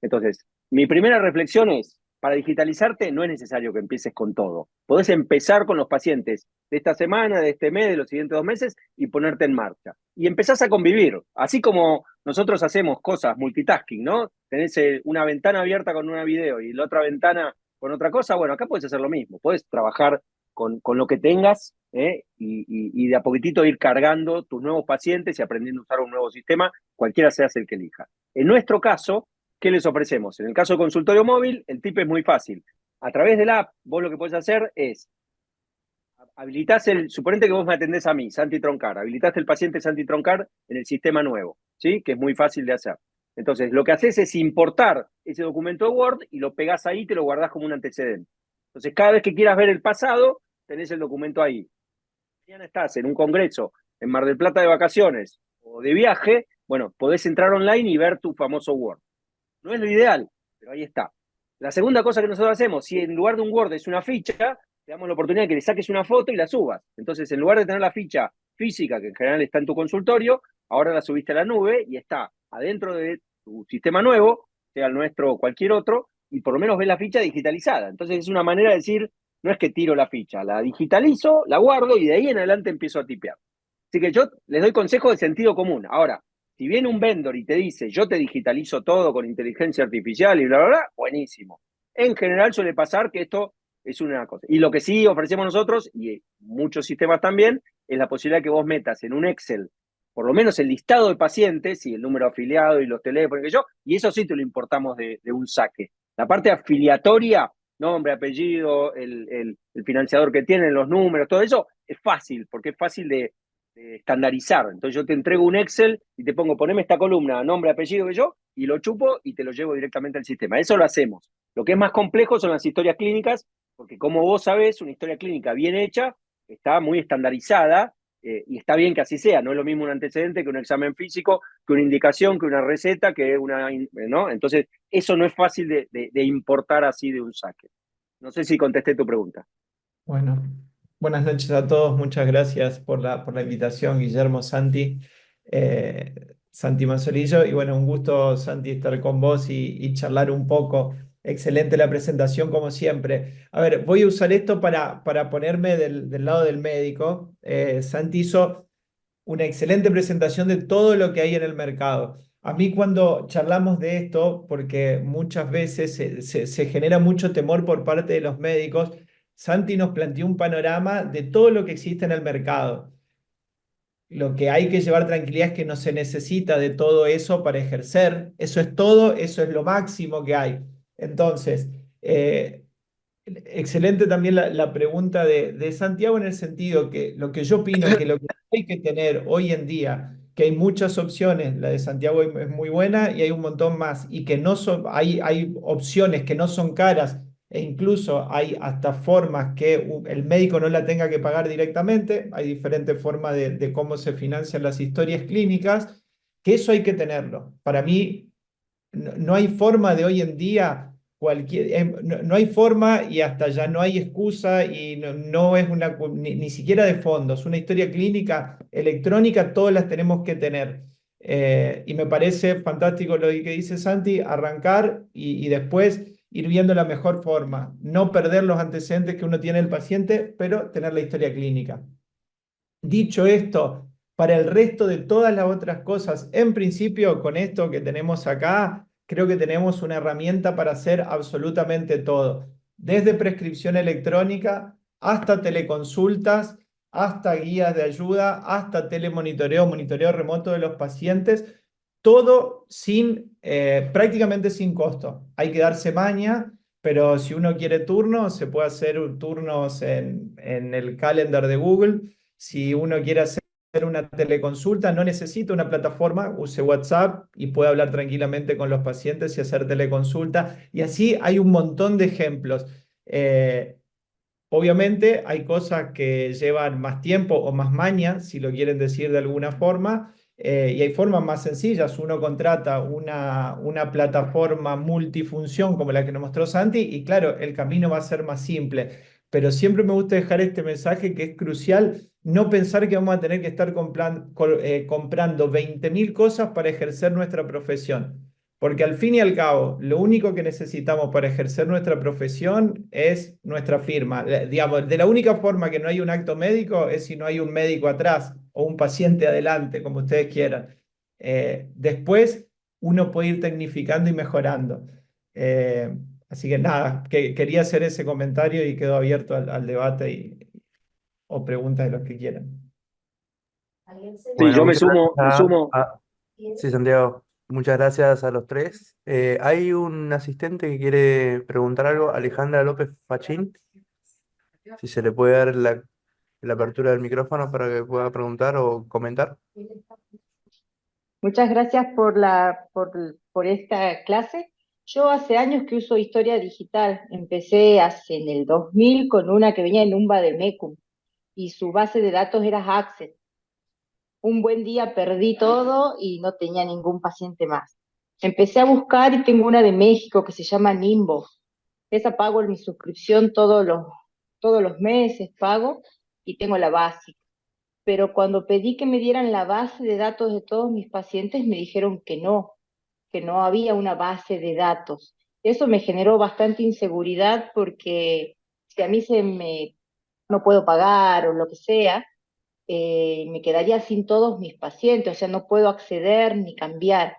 Entonces, mi primera reflexión es, para digitalizarte no es necesario que empieces con todo. Podés empezar con los pacientes de esta semana, de este mes, de los siguientes 2 meses y ponerte en marcha. Y empezás a convivir, así como nosotros hacemos cosas multitasking, ¿no? Tenés una ventana abierta con una video y la otra ventana con otra cosa. Bueno, acá puedes hacer lo mismo, puedes trabajar con lo que tengas y de a poquitito ir cargando tus nuevos pacientes y aprendiendo a usar un nuevo sistema, cualquiera sea el que elija. En nuestro caso, ¿qué les ofrecemos? En el caso de consultorio móvil, el tip es muy fácil. A través de la app, vos lo que podés hacer es habilitás suponete que vos me atendés a mí, Santi Troncar, habilitaste el paciente Santi Troncar en el sistema nuevo, ¿sí? Que es muy fácil de hacer. Entonces, lo que haces es importar ese documento de Word y lo pegás ahí y te lo guardás como un antecedente. Entonces, cada vez que quieras ver el pasado, tenés el documento ahí. Mañana estás en un congreso en Mar del Plata de vacaciones o de viaje, bueno, podés entrar online y ver tu famoso Word. No es lo ideal, pero ahí está. La segunda cosa que nosotros hacemos, si en lugar de un Word es una ficha, te damos la oportunidad de que le saques una foto y la subas. Entonces, en lugar de tener la ficha física, que en general está en tu consultorio, ahora la subiste a la nube y está adentro de tu sistema nuevo, sea el nuestro o cualquier otro, y por lo menos ves la ficha digitalizada. Entonces, es una manera de decir, no es que tiro la ficha, la digitalizo, la guardo y de ahí en adelante empiezo a tipear. Así que yo les doy consejos de sentido común. Ahora, si viene un vendor y te dice, yo te digitalizo todo con inteligencia artificial y bla, bla, bla, buenísimo. En general suele pasar que esto es una cosa. Y lo que sí ofrecemos nosotros, y muchos sistemas también, es la posibilidad que vos metas en un Excel, por lo menos el listado de pacientes y el número afiliado y los teléfonos, y eso sí te lo importamos de un saque. La parte afiliatoria, nombre, apellido, el financiador que tienen, los números, todo eso, es fácil, porque es fácil de estandarizar. Entonces yo te entrego un Excel y te pongo, poneme esta columna, nombre, apellido que yo, y lo chupo y te lo llevo directamente al sistema. Eso lo hacemos. Lo que es más complejo son las historias clínicas, porque como vos sabés, una historia clínica bien hecha está muy estandarizada y está bien que así sea. No es lo mismo un antecedente que un examen físico, que una indicación, que una receta, que una... ¿no? Entonces, eso no es fácil de importar así de un saque. No sé si contesté tu pregunta. Bueno, buenas noches a todos. Muchas gracias por la invitación, Guillermo, Santi, Santi Manzolillo. Y bueno, un gusto, Santi, estar con vos y charlar un poco. Excelente la presentación, como siempre. A ver, voy a usar esto para ponerme del lado del médico. Santi hizo una excelente presentación de todo lo que hay en el mercado. A mí cuando charlamos de esto, porque muchas veces se genera mucho temor por parte de los médicos, Santi nos planteó un panorama de todo lo que existe en el mercado. Lo que hay que llevar tranquilidad es que no se necesita de todo eso para ejercer. Eso es todo, eso es lo máximo que hay. Entonces, excelente también la pregunta de Santiago en el sentido que lo que yo opino que lo que hay que tener hoy en día, que hay muchas opciones, la de Santiago es muy buena y hay un montón más, y que no son, hay opciones que no son caras e incluso hay hasta formas que el médico no la tenga que pagar directamente, hay diferentes formas de cómo se financian las historias clínicas, que eso hay que tenerlo. Para mí, no hay forma de hoy en día no hay forma y hasta ya no hay excusa y no es ni siquiera de fondos. Una historia clínica electrónica, todas las tenemos que tener. Y me parece fantástico lo que dice Santi, arrancar y después ir viendo la mejor forma. No perder los antecedentes que uno tiene del paciente, pero tener la historia clínica. Dicho esto, para el resto de todas las otras cosas, en principio con esto que tenemos acá, creo que tenemos una herramienta para hacer absolutamente todo, desde prescripción electrónica hasta teleconsultas, hasta guías de ayuda, hasta telemonitoreo, monitoreo remoto de los pacientes, todo prácticamente sin costo. Hay que darse maña, pero si uno quiere turnos, se puede hacer turnos en el calendar de Google. Si uno quiere hacer una teleconsulta, no necesita una plataforma, use WhatsApp y puede hablar tranquilamente con los pacientes y hacer teleconsulta. Y así hay un montón de ejemplos. Eh, Obviamente hay cosas que llevan más tiempo o más maña, si lo quieren decir de alguna forma, y hay formas más sencillas. Uno contrata una plataforma multifunción como la que nos mostró Santi y claro, el camino va a ser más simple. Pero siempre me gusta dejar este mensaje que es crucial, no pensar que vamos a tener que estar comprando 20.000 cosas para ejercer nuestra profesión. Porque al fin y al cabo, lo único que necesitamos para ejercer nuestra profesión es nuestra firma. Digamos, de la única forma que no hay un acto médico es si no hay un médico atrás o un paciente adelante, como ustedes quieran. Después, uno puede ir tecnificando y mejorando. Eh, Así que nada, quería hacer ese comentario y quedo abierto al debate o preguntas de los que quieran. Sí, Bueno, yo me muchas sumo, me gracias sumo. sí, Santiago, muchas gracias a los tres. Hay un asistente que quiere preguntar algo, Alejandra López Fachín, si se le puede dar la apertura del micrófono para que pueda preguntar o comentar. Muchas gracias por esta clase. Yo hace años que uso historia digital. Empecé en el 2000 con una que venía en un vademecum y su base de datos era Access. Un buen día perdí todo y no tenía ningún paciente más. Empecé a buscar y tengo una de México que se llama Nimbo. Esa pago en mi suscripción todos los meses, pago y tengo la básica, pero cuando pedí que me dieran la base de datos de todos mis pacientes, me dijeron que no había una base de datos. Eso me generó bastante inseguridad porque si a mí no puedo pagar o lo que sea, me quedaría sin todos mis pacientes, o sea, no puedo acceder ni cambiar.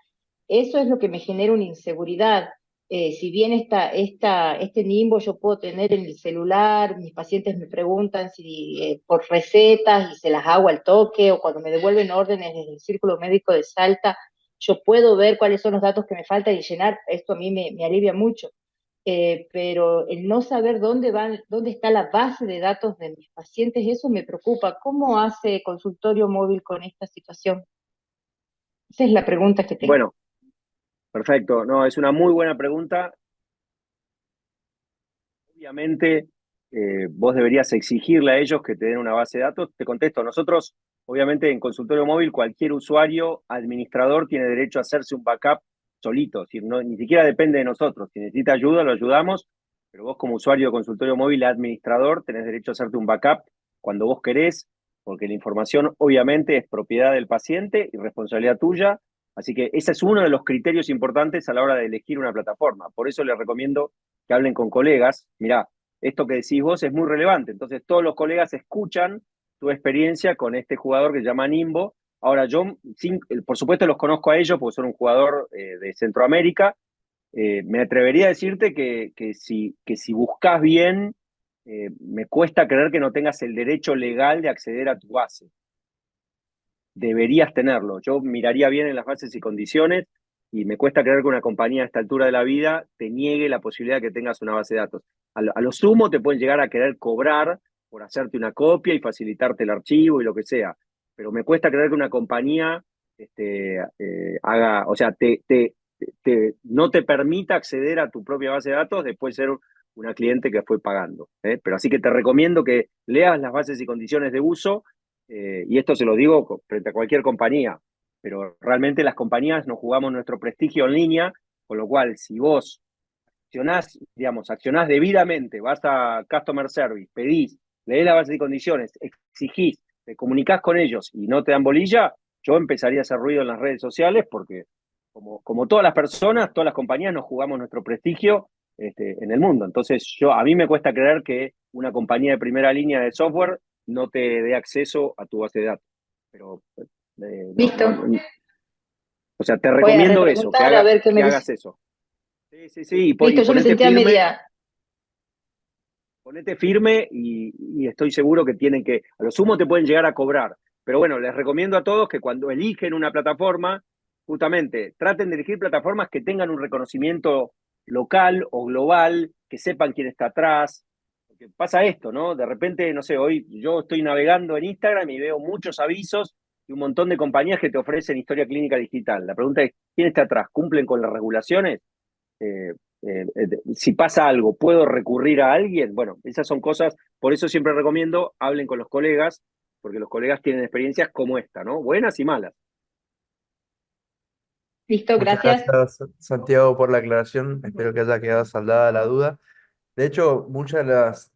Eso es lo que me genera una inseguridad. Si bien este nimbo yo puedo tener en el celular, mis pacientes me preguntan si por recetas y se las hago al toque, o cuando me devuelven órdenes desde el Círculo Médico de Salta, yo puedo ver cuáles son los datos que me faltan y llenar. Esto a mí me alivia mucho. Pero el no saber dónde está la base de datos de mis pacientes, eso me preocupa. ¿Cómo hace consultorio móvil con esta situación? Esa es la pregunta que tengo. Bueno, perfecto. No, es una muy buena pregunta. Obviamente, vos deberías exigirle a ellos que te den una base de datos. Te contesto, nosotros, obviamente, en consultorio móvil, cualquier usuario, administrador, tiene derecho a hacerse un backup solito. Es decir, no, ni siquiera depende de nosotros. Si necesita ayuda, lo ayudamos, pero vos como usuario de consultorio móvil, administrador, tenés derecho a hacerte un backup cuando vos querés, porque la información, obviamente, es propiedad del paciente y responsabilidad tuya. Así que ese es uno de los criterios importantes a la hora de elegir una plataforma. Por eso les recomiendo que hablen con colegas. Mirá, esto que decís vos es muy relevante. Entonces, todos los colegas escuchan tu experiencia con este jugador que se llama Nimbo. Ahora, yo, por supuesto, los conozco a ellos porque son un jugador de Centroamérica. Me atrevería a decirte que si buscas bien, me cuesta creer que no tengas el derecho legal de acceder a tu base. Deberías tenerlo. Yo miraría bien en las bases y condiciones y me cuesta creer que una compañía a esta altura de la vida te niegue la posibilidad de que tengas una base de datos. A lo sumo te pueden llegar a querer cobrar por hacerte una copia y facilitarte el archivo y lo que sea, pero me cuesta creer que una compañía haga, o sea, no te permita acceder a tu propia base de datos después de ser una cliente que fue pagando. Pero así que te recomiendo que leas las bases y condiciones de uso, y esto se lo digo frente a cualquier compañía, pero realmente las compañías nos jugamos nuestro prestigio en línea, con lo cual si vos accionás debidamente, vas a Customer Service, pedís, leés la base de condiciones, exigís, te comunicás con ellos y no te dan bolilla, yo empezaría a hacer ruido en las redes sociales porque como todas las personas, todas las compañías nos jugamos nuestro prestigio en el mundo. Entonces a mí me cuesta creer que una compañía de primera línea de software no te dé acceso a tu base de datos. Pero Listo. o sea, te Voy a recomiendo eso, repreguntar a ver qué me hagas dice. eso. Sí, Listo, yo me sentía media. Ponete firme y estoy seguro que a lo sumo te pueden llegar a cobrar. Pero bueno, les recomiendo a todos que cuando eligen una plataforma, justamente traten de elegir plataformas que tengan un reconocimiento local o global, que sepan quién está atrás. Porque pasa esto, ¿no? De repente, no sé, hoy yo estoy navegando en Instagram y veo muchos avisos y un montón de compañías que te ofrecen historia clínica digital. La pregunta es, ¿quién está atrás? ¿Cumplen con las regulaciones? Eh, si pasa algo, ¿puedo recurrir a alguien? Bueno, esas son cosas, por eso siempre recomiendo, hablen con los colegas, porque los colegas tienen experiencias como esta, ¿no? Buenas y malas. Listo, Muchas gracias. gracias, Santiago, por la aclaración. Espero que haya quedado saldada la duda. De hecho, muchos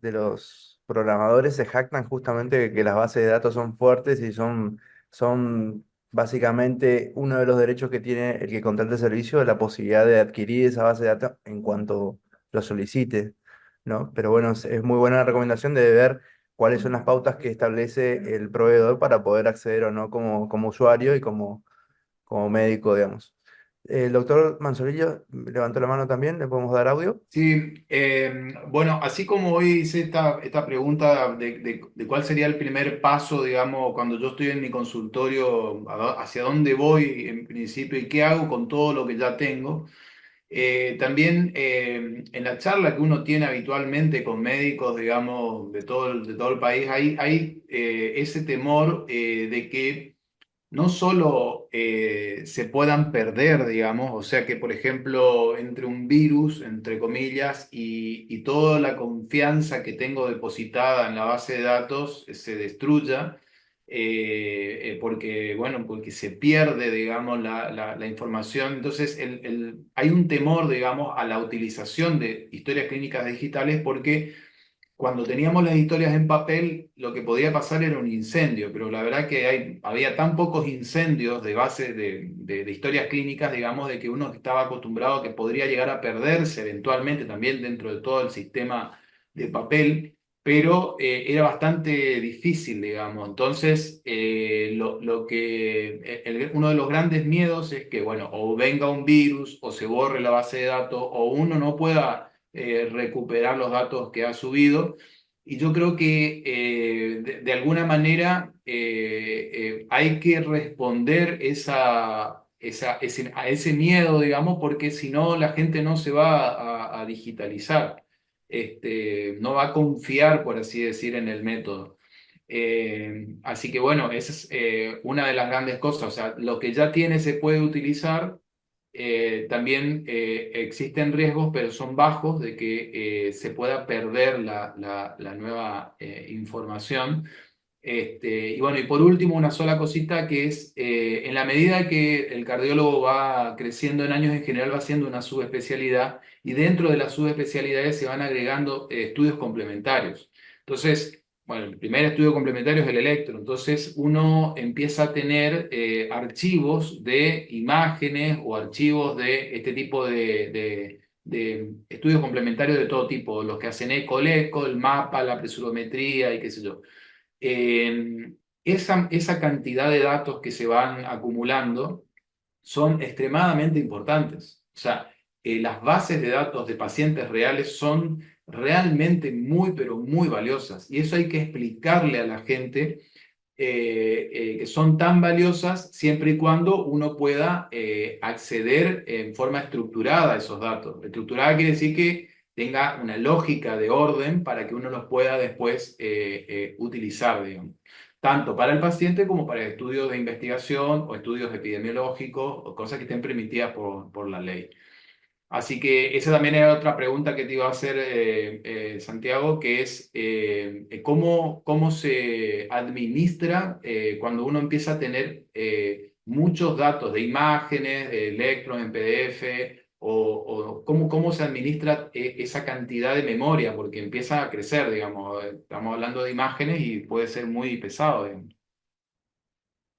de los programadores se jactan justamente de que las bases de datos son fuertes y son básicamente uno de los derechos que tiene el que contrata el servicio, la posibilidad de adquirir esa base de datos en cuanto lo solicite, ¿no? Pero bueno, es muy buena la recomendación de ver cuáles son las pautas que establece el proveedor para poder acceder o no como usuario y como médico, digamos. El doctor Manzolillo levantó la mano también, ¿le podemos dar audio? Sí, bueno, así como hoy hice esta pregunta de cuál sería el primer paso, digamos, cuando yo estoy en mi consultorio, hacia dónde voy en principio y qué hago con todo lo que ya tengo. También en la charla que uno tiene habitualmente con médicos, digamos, de todo el país, hay ese temor de que no solo se puedan perder, digamos, o sea que, por ejemplo, entre un virus, entre comillas, y toda la confianza que tengo depositada en la base de datos se destruya, porque, bueno, porque se pierde, digamos, la información. Entonces, hay un temor, digamos, a la utilización de historias clínicas digitales porque cuando teníamos las historias en papel, lo que podía pasar era un incendio, pero la verdad que había tan pocos incendios de base de historias clínicas, digamos, de que uno estaba acostumbrado a que podría llegar a perderse eventualmente también dentro de todo el sistema de papel, pero era bastante difícil, digamos. Entonces, uno de los grandes miedos es que, bueno, o venga un virus, o se borre la base de datos, o uno no pueda recuperar los datos que ha subido. Y yo creo que de alguna manera hay que responder a ese miedo, digamos, porque si no la gente no se va a digitalizar, no va a confiar, por así decir, en el método. Así que bueno, esa es una de las grandes cosas. O sea, lo que ya tiene se puede utilizar. También existen riesgos, pero son bajos de que se pueda perder la nueva información. Y bueno, y por último, una sola cosita que es, en la medida que el cardiólogo va creciendo en años, en general va haciendo una subespecialidad y dentro de las subespecialidades se van agregando estudios complementarios. Entonces, bueno, el primer estudio complementario es el electro, entonces uno empieza a tener archivos de imágenes o archivos de este tipo de estudios complementarios de todo tipo, los que hacen eco, el mapa, la presurometría y qué sé yo. Esa cantidad de datos que se van acumulando son extremadamente importantes. O sea, las bases de datos de pacientes reales son realmente muy, pero muy valiosas. Y eso hay que explicarle a la gente que son tan valiosas siempre y cuando uno pueda acceder en forma estructurada a esos datos. Estructurada quiere decir que tenga una lógica de orden para que uno los pueda después utilizar, digamos, tanto para el paciente como para estudios de investigación o estudios epidemiológicos o cosas que estén permitidas por la ley. Así que esa también era otra pregunta que te iba a hacer, Santiago, que es cómo se administra cuando uno empieza a tener muchos datos de imágenes, de electros en PDF, o cómo se administra esa cantidad de memoria, porque empieza a crecer, digamos. Estamos hablando de imágenes y puede ser muy pesado, digamos.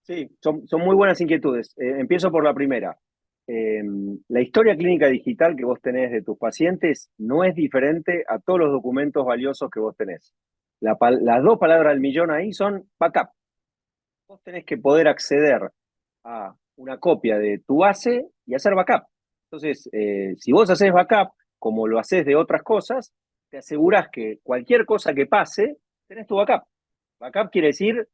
Sí, son muy buenas inquietudes. Empiezo por la primera. La historia clínica digital que vos tenés de tus pacientes no es diferente a todos los documentos valiosos que vos tenés. Las dos palabras del millón ahí son backup. Vos tenés que poder acceder a una copia de tu base y hacer backup. Entonces, si vos haces backup, como lo haces de otras cosas, te asegurás que cualquier cosa que pase, tenés tu backup. Backup quiere decir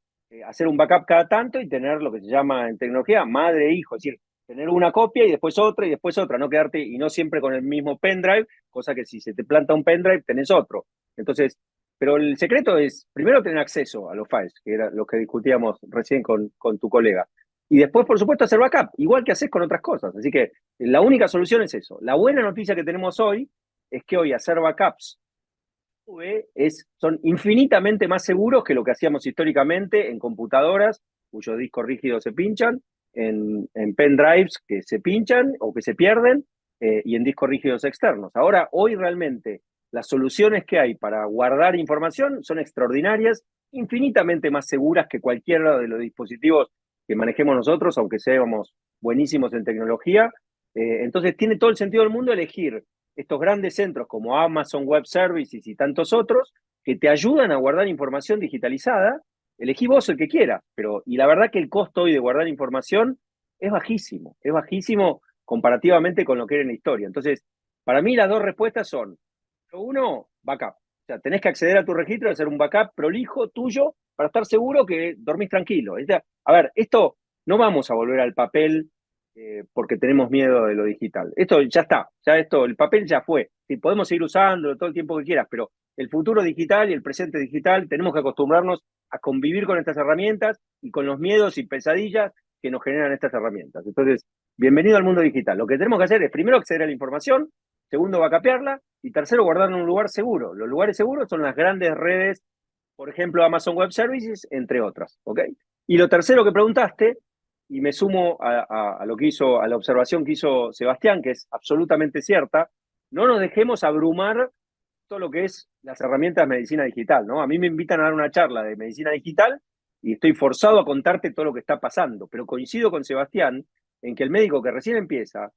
hacer un backup cada tanto y tener lo que se llama en tecnología madre-hijo. Es decir, tener una copia y después otra, no quedarte y no siempre con el mismo pendrive, cosa que si se te planta un pendrive tenés otro. Entonces, pero el secreto es primero tener acceso a los files, que era lo que discutíamos recién con tu colega. Y después, por supuesto, hacer backup, igual que haces con otras cosas. Así que la única solución es eso. La buena noticia que tenemos hoy es que hoy hacer backups son infinitamente más seguros que lo que hacíamos históricamente en computadoras, cuyos discos rígidos se pinchan, en pendrives que se pinchan o que se pierden, y en discos rígidos externos. Ahora, hoy realmente las soluciones que hay para guardar información son extraordinarias, infinitamente más seguras que cualquiera de los dispositivos que manejemos nosotros, aunque seamos buenísimos en tecnología. Entonces tiene todo el sentido del mundo elegir estos grandes centros como Amazon Web Services y tantos otros que te ayudan a guardar información digitalizada. Elegí vos el que quieras, y la verdad que el costo hoy de guardar información es bajísimo comparativamente con lo que era en la historia. Entonces, para mí las dos respuestas son, uno, backup. O sea, tenés que acceder a tu registro, hacer un backup prolijo tuyo para estar seguro que dormís tranquilo. A ver, esto no vamos a volver al papel porque tenemos miedo de lo digital. Esto ya está, el papel ya fue. Sí, podemos seguir usándolo todo el tiempo que quieras, pero el futuro digital y el presente digital tenemos que acostumbrarnos a convivir con estas herramientas y con los miedos y pesadillas que nos generan estas herramientas. Entonces, bienvenido al mundo digital. Lo que tenemos que hacer es primero acceder a la información, segundo backupearla y tercero guardarla en un lugar seguro. Los lugares seguros son las grandes redes, por ejemplo, Amazon Web Services, entre otras. ¿Ok? Y lo tercero que preguntaste, y me sumo a lo que hizo, a la observación que hizo Sebastián, que es absolutamente cierta, no nos dejemos abrumar todo lo que es las herramientas de medicina digital, ¿no? A mí me invitan a dar una charla de medicina digital y estoy forzado a contarte todo lo que está pasando, pero coincido con Sebastián en que el médico que recién empieza,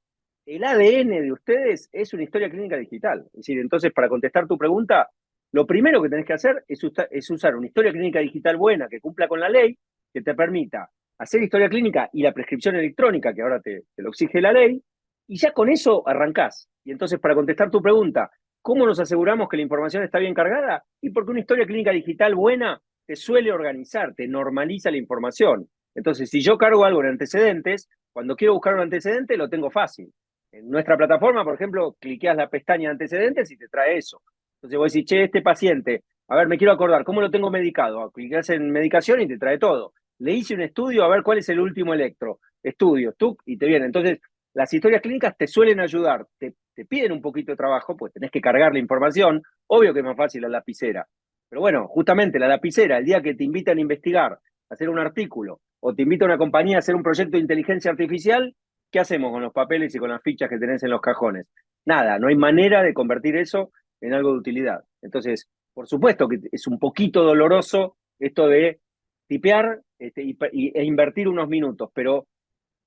el ADN de ustedes es una historia clínica digital. Es decir, entonces, para contestar tu pregunta, lo primero que tenés que hacer es usar una historia clínica digital buena que cumpla con la ley, que te permita hacer historia clínica y la prescripción electrónica, que ahora te lo exige la ley, y ya con eso arrancás. Y entonces, para contestar tu pregunta, ¿cómo nos aseguramos que la información está bien cargada? Y porque una historia clínica digital buena te suele organizar, te normaliza la información. Entonces, si yo cargo algo en antecedentes, cuando quiero buscar un antecedente lo tengo fácil. En nuestra plataforma, por ejemplo, cliqueas la pestaña de antecedentes y te trae eso. Entonces vos decís, che, este paciente, a ver, me quiero acordar, ¿cómo lo tengo medicado? Clicás en medicación y te trae todo. Le hice un estudio a ver cuál es el último electro. Estudio, tú, y te viene. Entonces, las historias clínicas te suelen ayudar, te piden un poquito de trabajo, pues tenés que cargar la información. Obvio que es más fácil la lapicera. Pero bueno, justamente la lapicera, el día que te invitan a investigar, a hacer un artículo, o te invita una compañía a hacer un proyecto de inteligencia artificial, ¿qué hacemos con los papeles y con las fichas que tenés en los cajones? Nada, no hay manera de convertir eso en algo de utilidad. Entonces, por supuesto que es un poquito doloroso esto de tipear e invertir unos minutos, pero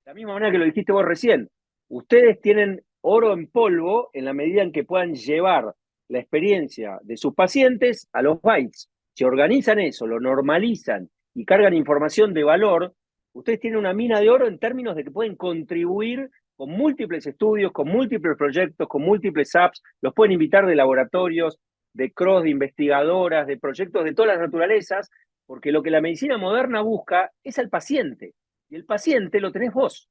de la misma manera que lo dijiste vos recién, ustedes tienen oro en polvo en la medida en que puedan llevar la experiencia de sus pacientes a los bytes. Si organizan eso, lo normalizan y cargan información de valor, ustedes tienen una mina de oro en términos de que pueden contribuir con múltiples estudios, con múltiples proyectos, con múltiples apps, los pueden invitar de laboratorios, de cross, de investigadoras, de proyectos de todas las naturalezas, porque lo que la medicina moderna busca es al paciente, y el paciente lo tenés vos.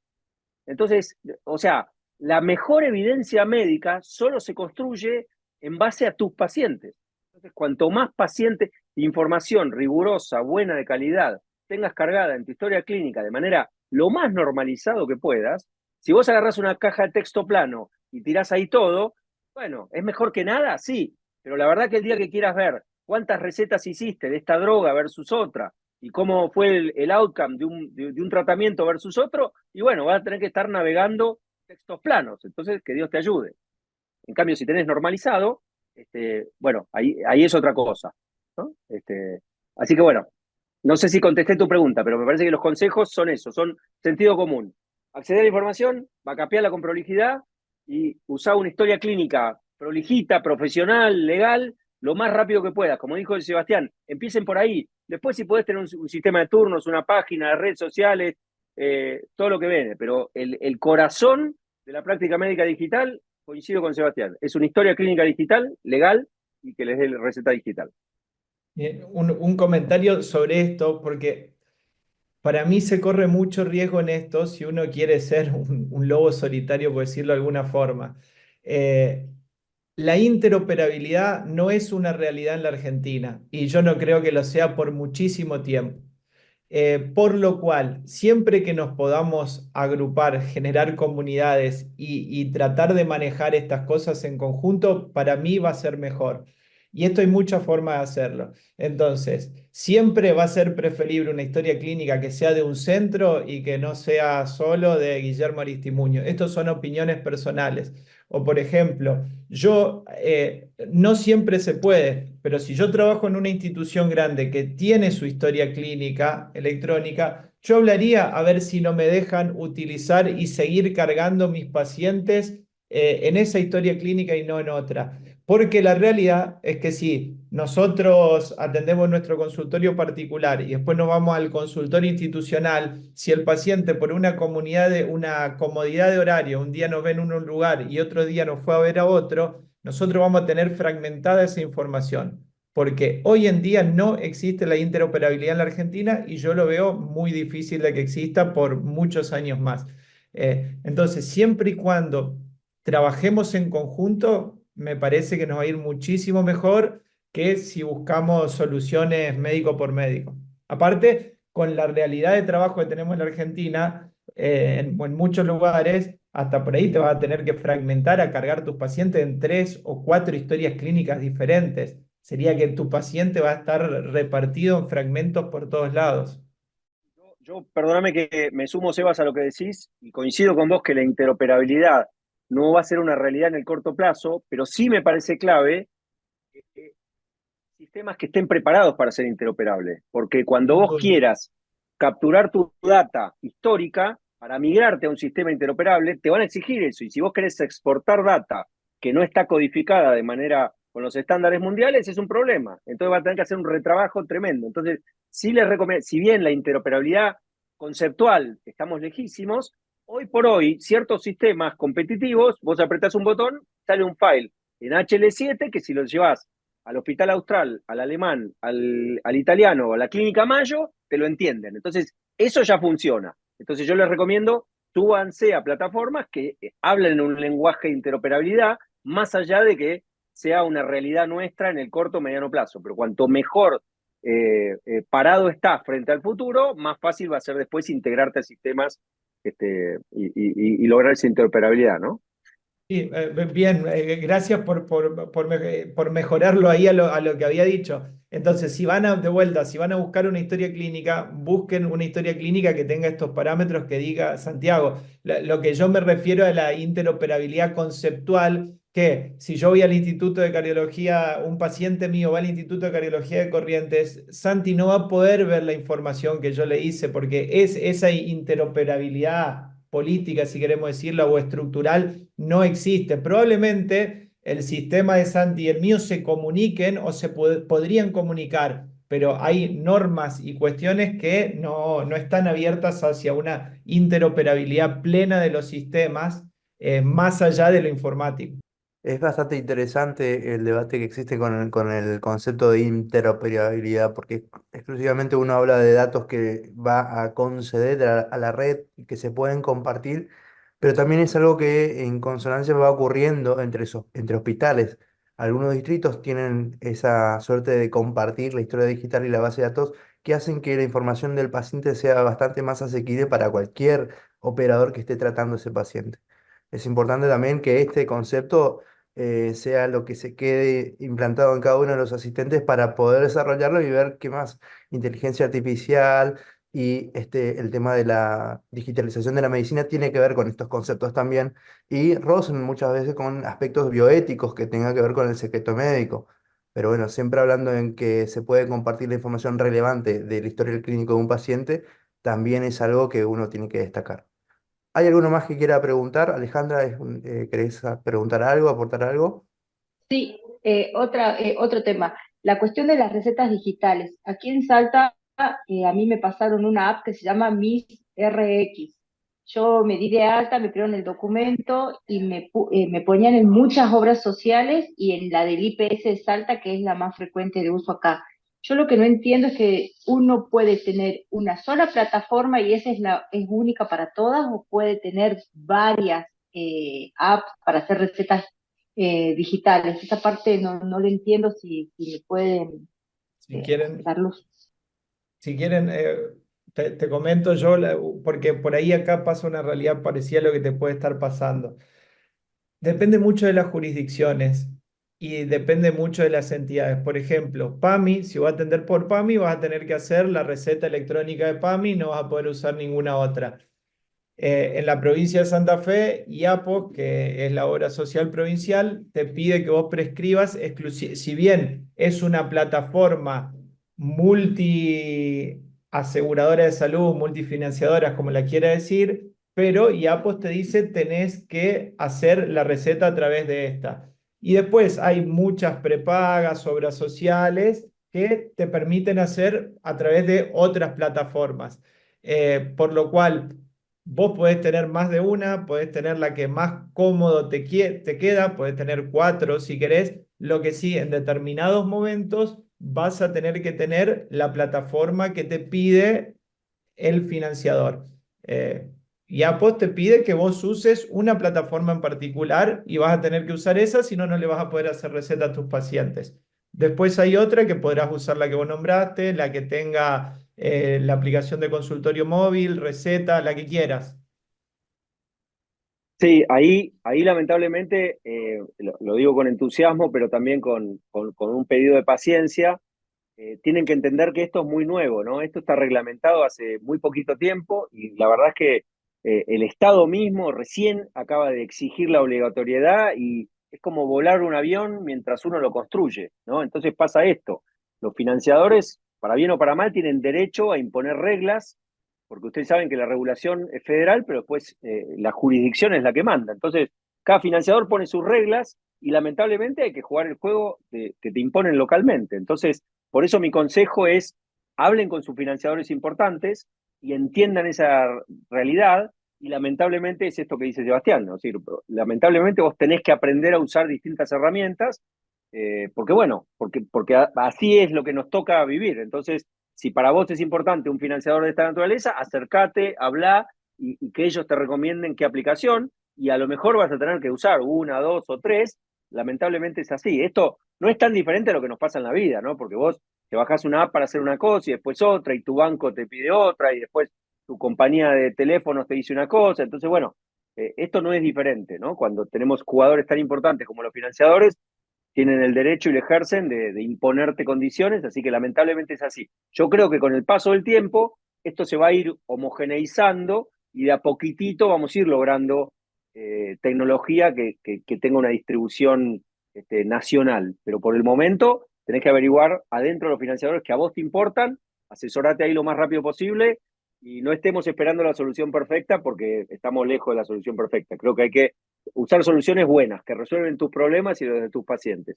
Entonces, o sea, la mejor evidencia médica solo se construye en base a tus pacientes. Entonces, cuanto más pacientes, información rigurosa, buena, de calidad, tengas cargada en tu historia clínica de manera lo más normalizado que puedas, si vos agarrás una caja de texto plano y tirás ahí todo, bueno, ¿es mejor que nada? Sí, pero la verdad que el día que quieras ver cuántas recetas hiciste de esta droga versus otra, y cómo fue el outcome de un tratamiento versus otro, y bueno, vas a tener que estar navegando textos planos, entonces que Dios te ayude. En cambio, si tenés normalizado, bueno, ahí es otra cosa, ¿no? Así que bueno, no sé si contesté tu pregunta, pero me parece que los consejos son eso, son sentido común. Acceder a la información, backupearla con prolijidad y usar una historia clínica prolijita, profesional, legal, lo más rápido que puedas. Como dijo el Sebastián, empiecen por ahí. Después si podés tener un sistema de turnos, una página de redes sociales, todo lo que viene. Pero el corazón de la práctica médica digital, coincido con Sebastián, es una historia clínica digital, legal, y que les dé receta digital. Un comentario sobre esto, porque para mí se corre mucho riesgo en esto si uno quiere ser un lobo solitario, por decirlo de alguna forma. Eh, la interoperabilidad no es una realidad en la Argentina y yo no creo que lo sea por muchísimo tiempo. Por lo cual, siempre que nos podamos agrupar, generar comunidades y tratar de manejar estas cosas en conjunto, para mí va a ser mejor. Y esto hay muchas formas de hacerlo. Entonces, siempre va a ser preferible una historia clínica que sea de un centro y que no sea solo de Guillermo Aristimuño. Estos son opiniones personales. O por ejemplo, yo no siempre se puede, pero si yo trabajo en una institución grande que tiene su historia clínica electrónica, yo hablaría a ver si no me dejan utilizar y seguir cargando mis pacientes en esa historia clínica y no en otra. Porque la realidad es que si nosotros atendemos nuestro consultorio particular y después nos vamos al consultorio institucional, si el paciente por una una comodidad de horario, un día nos ve en un lugar y otro día nos fue a ver a otro, nosotros vamos a tener fragmentada esa información. Porque hoy en día no existe la interoperabilidad en la Argentina y yo lo veo muy difícil de que exista por muchos años más. Entonces, siempre y cuando trabajemos en conjunto, me parece que nos va a ir muchísimo mejor que si buscamos soluciones médico por médico. Aparte, con la realidad de trabajo que tenemos en la Argentina, en muchos lugares, hasta por ahí te vas a tener que fragmentar a cargar tus pacientes en 3 o 4 historias clínicas diferentes. Sería que tu paciente va a estar repartido en fragmentos por todos lados. Perdóname que me sumo, Sebas, a lo que decís, y coincido con vos que la interoperabilidad no va a ser una realidad en el corto plazo, pero sí me parece clave sistemas que estén preparados para ser interoperables, porque cuando vos quieras capturar tu data histórica para migrarte a un sistema interoperable, te van a exigir eso, y si vos querés exportar data que no está codificada de manera con los estándares mundiales, es un problema. Entonces va a tener que hacer un retrabajo tremendo. Entonces, sí les recomiendo, si bien la interoperabilidad conceptual estamos lejísimos, hoy por hoy, ciertos sistemas competitivos, vos apretás un botón, sale un file en HL7 que si lo llevas al Hospital Austral, al alemán, al italiano o a la Clínica Mayo, te lo entienden. Entonces, eso ya funciona. Entonces, yo les recomiendo, súbanse a plataformas que hablen en un lenguaje de interoperabilidad, más allá de que sea una realidad nuestra en el corto o mediano plazo. Pero cuanto mejor parado estás frente al futuro, más fácil va a ser después integrarte a sistemas y lograr esa interoperabilidad, ¿no? Sí, bien, gracias por mejorarlo ahí a lo que había dicho. Entonces, de vuelta, si van a buscar una historia clínica, busquen una historia clínica que tenga estos parámetros que diga Santiago. Lo que yo me refiero a la interoperabilidad conceptual, que si yo voy al Instituto de Cardiología, un paciente mío va al Instituto de Cardiología de Corrientes, Santi no va a poder ver la información que yo le hice, porque es esa interoperabilidad política, si queremos decirlo, o estructural, no existe. Probablemente el sistema de Santi y el mío se comuniquen o podrían comunicar, pero hay normas y cuestiones que no están abiertas hacia una interoperabilidad plena de los sistemas, más allá de lo informático. Es bastante interesante el debate que existe con el concepto de interoperabilidad, porque exclusivamente uno habla de datos que va a conceder a la red y que se pueden compartir, pero también es algo que en consonancia va ocurriendo entre hospitales. Algunos distritos tienen esa suerte de compartir la historia digital y la base de datos que hacen que la información del paciente sea bastante más asequible para cualquier operador que esté tratando ese paciente. Es importante también que este concepto sea lo que se quede implantado en cada uno de los asistentes para poder desarrollarlo y ver qué más. Inteligencia artificial y el tema de la digitalización de la medicina tiene que ver con estos conceptos también y rozan muchas veces con aspectos bioéticos que tengan que ver con el secreto médico. Pero bueno, siempre hablando en que se puede compartir la información relevante del historial clínico de un paciente, también es algo que uno tiene que destacar. ¿Hay alguno más que quiera preguntar? Alejandra, ¿querés preguntar algo, aportar algo? Sí, otro tema, la cuestión de las recetas digitales. Aquí en Salta, a mí me pasaron una app que se llama Miss RX. Yo me di de alta, me crearon el documento y me ponían en muchas obras sociales y en la del IPS de Salta, que es la más frecuente de uso acá. Yo lo que no entiendo es que uno puede tener una sola plataforma y esa es única para todas, o puede tener varias apps para hacer recetas digitales. Esa parte no lo entiendo, si me pueden Si quieren, dar luz. si quieren, te comento yo, porque por ahí acá pasa una realidad parecida a lo que te puede estar pasando. Depende mucho de las jurisdicciones y depende mucho de las entidades. Por ejemplo, PAMI, si vas a atender por PAMI, vas a tener que hacer la receta electrónica de PAMI, no vas a poder usar ninguna otra. En la provincia de Santa Fe, IAPO, que es la obra social provincial, te pide que vos prescribas, si bien es una plataforma multi aseguradora de salud, multifinanciadora, como la quiera decir, pero IAPO te dice tenés que hacer la receta a través de esta. Y después hay muchas prepagas, obras sociales que te permiten hacer a través de otras plataformas. Por lo cual vos podés tener más de una, podés tener la que más cómodo te queda, podés tener cuatro si querés. Lo que sí, en determinados momentos vas a tener que tener la plataforma que te pide el financiador. Eh, y Apos te pide que vos uses una plataforma en particular y vas a tener que usar esa, si no, no le vas a poder hacer receta a tus pacientes. Después hay otra que podrás usar la que vos nombraste, la que tenga la aplicación de consultorio móvil, receta, la que quieras. Sí, ahí lamentablemente, lo digo con entusiasmo, pero también con un pedido de paciencia. Tienen que entender que esto es muy nuevo, ¿no? Esto está reglamentado hace muy poquito tiempo y la verdad es que el Estado mismo recién acaba de exigir la obligatoriedad y es como volar un avión mientras uno lo construye, ¿no? Entonces pasa esto. Los financiadores, para bien o para mal, tienen derecho a imponer reglas, porque ustedes saben que la regulación es federal, pero después la jurisdicción es la que manda. Entonces, cada financiador pone sus reglas y lamentablemente hay que jugar el juego que te imponen localmente. Entonces, por eso mi consejo es, hablen con sus financiadores importantes y entiendan esa realidad. Y lamentablemente es esto que dice Sebastián, ¿no? Es decir, lamentablemente vos tenés que aprender a usar distintas herramientas, porque bueno, porque así es lo que nos toca vivir. Entonces, si para vos es importante un financiador de esta naturaleza, acércate, habla y que ellos te recomienden qué aplicación, y a lo mejor vas a tener que usar una, dos o tres. Lamentablemente es así. Esto no es tan diferente a lo que nos pasa en la vida, ¿no? Porque vos te bajás una app para hacer una cosa y después otra, y tu banco te pide otra, y después tu compañía de teléfonos te dice una cosa. Entonces, bueno, esto no es diferente, ¿no? Cuando tenemos jugadores tan importantes como los financiadores, tienen el derecho y lo ejercen de imponerte condiciones, así que lamentablemente es así. Yo creo que con el paso del tiempo esto se va a ir homogeneizando y de a poquitito vamos a ir logrando tecnología que tenga una distribución nacional. Pero por el momento tenés que averiguar adentro de los financiadores que a vos te importan, asesorate ahí lo más rápido posible y no estemos esperando la solución perfecta porque estamos lejos de la solución perfecta. Creo que hay que usar soluciones buenas que resuelven tus problemas y los de tus pacientes.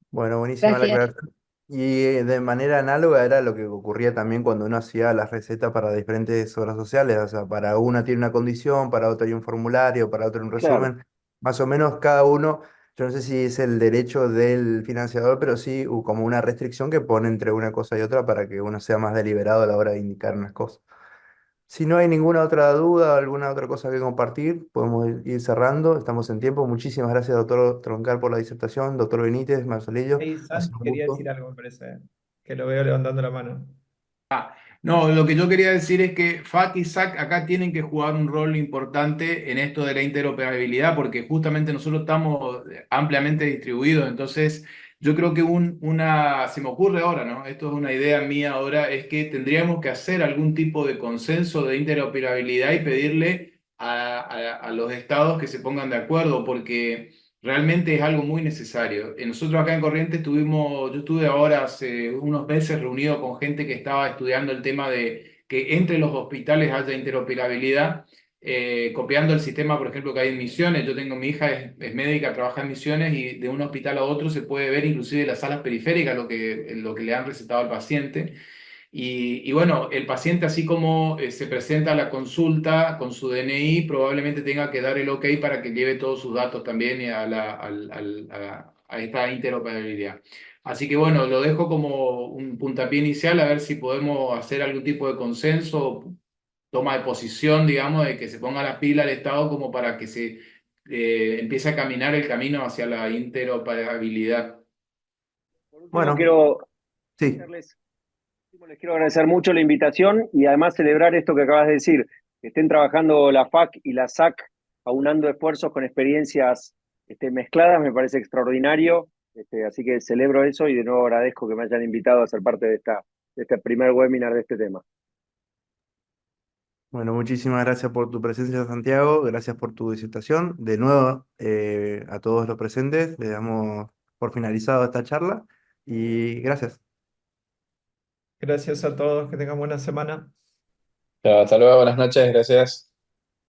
Bueno, buenísima la Gracias. aclaración. Y de manera análoga era lo que ocurría también cuando uno hacía las recetas para diferentes obras sociales. O sea, para una tiene una condición, para otra hay un formulario, para otro un Claro. resumen. Más o menos cada uno, yo no sé si es el derecho del financiador, pero sí como una restricción que pone entre una cosa y otra para que uno sea más deliberado a la hora de indicar unas cosas. Si no hay ninguna otra duda o alguna otra cosa que compartir, podemos ir cerrando. Estamos en tiempo. Muchísimas gracias, doctor Troncal, por la disertación. Doctor Benítez, Marcelillo, Ahí ha sido Santi un quería gusto. decir algo, me parece, que lo veo levantando la mano. No, lo que yo quería decir es que FAT y SAC acá tienen que jugar un rol importante en esto de la interoperabilidad, porque justamente nosotros estamos ampliamente distribuidos. Entonces, yo creo que se me ocurre ahora, ¿no? Esto es una idea mía ahora, es que tendríamos que hacer algún tipo de consenso de interoperabilidad y pedirle a los estados que se pongan de acuerdo, porque realmente es algo muy necesario. Nosotros acá en Corrientes yo estuve ahora hace unos meses reunido con gente que estaba estudiando el tema de que entre los hospitales haya interoperabilidad, copiando el sistema, por ejemplo, que hay en Misiones. Yo tengo, mi hija es médica, trabaja en Misiones y de un hospital a otro se puede ver inclusive las salas periféricas, lo que le han recetado al paciente. Y bueno, el paciente, así como se presenta a la consulta con su DNI, probablemente tenga que dar el OK para que lleve todos sus datos también a a esta interoperabilidad. Así que bueno, lo dejo como un puntapié inicial, a ver si podemos hacer algún tipo de consenso, toma de posición, digamos, de que se ponga la pila al Estado como para que se empiece a caminar el camino hacia la interoperabilidad. Por último, Bueno, quiero sí. les quiero agradecer mucho la invitación y además celebrar esto que acabas de decir, que estén trabajando la FAC y la SAC aunando esfuerzos con experiencias mezcladas, me parece extraordinario. Así que celebro eso y de nuevo agradezco que me hayan invitado a ser parte de este primer webinar de este tema. Bueno, muchísimas gracias por tu presencia, Santiago. Gracias por tu disertación. De nuevo, a todos los presentes, le damos por finalizado esta charla y gracias. Gracias a todos, que tengan buena semana. Chao, hasta luego, buenas noches, gracias.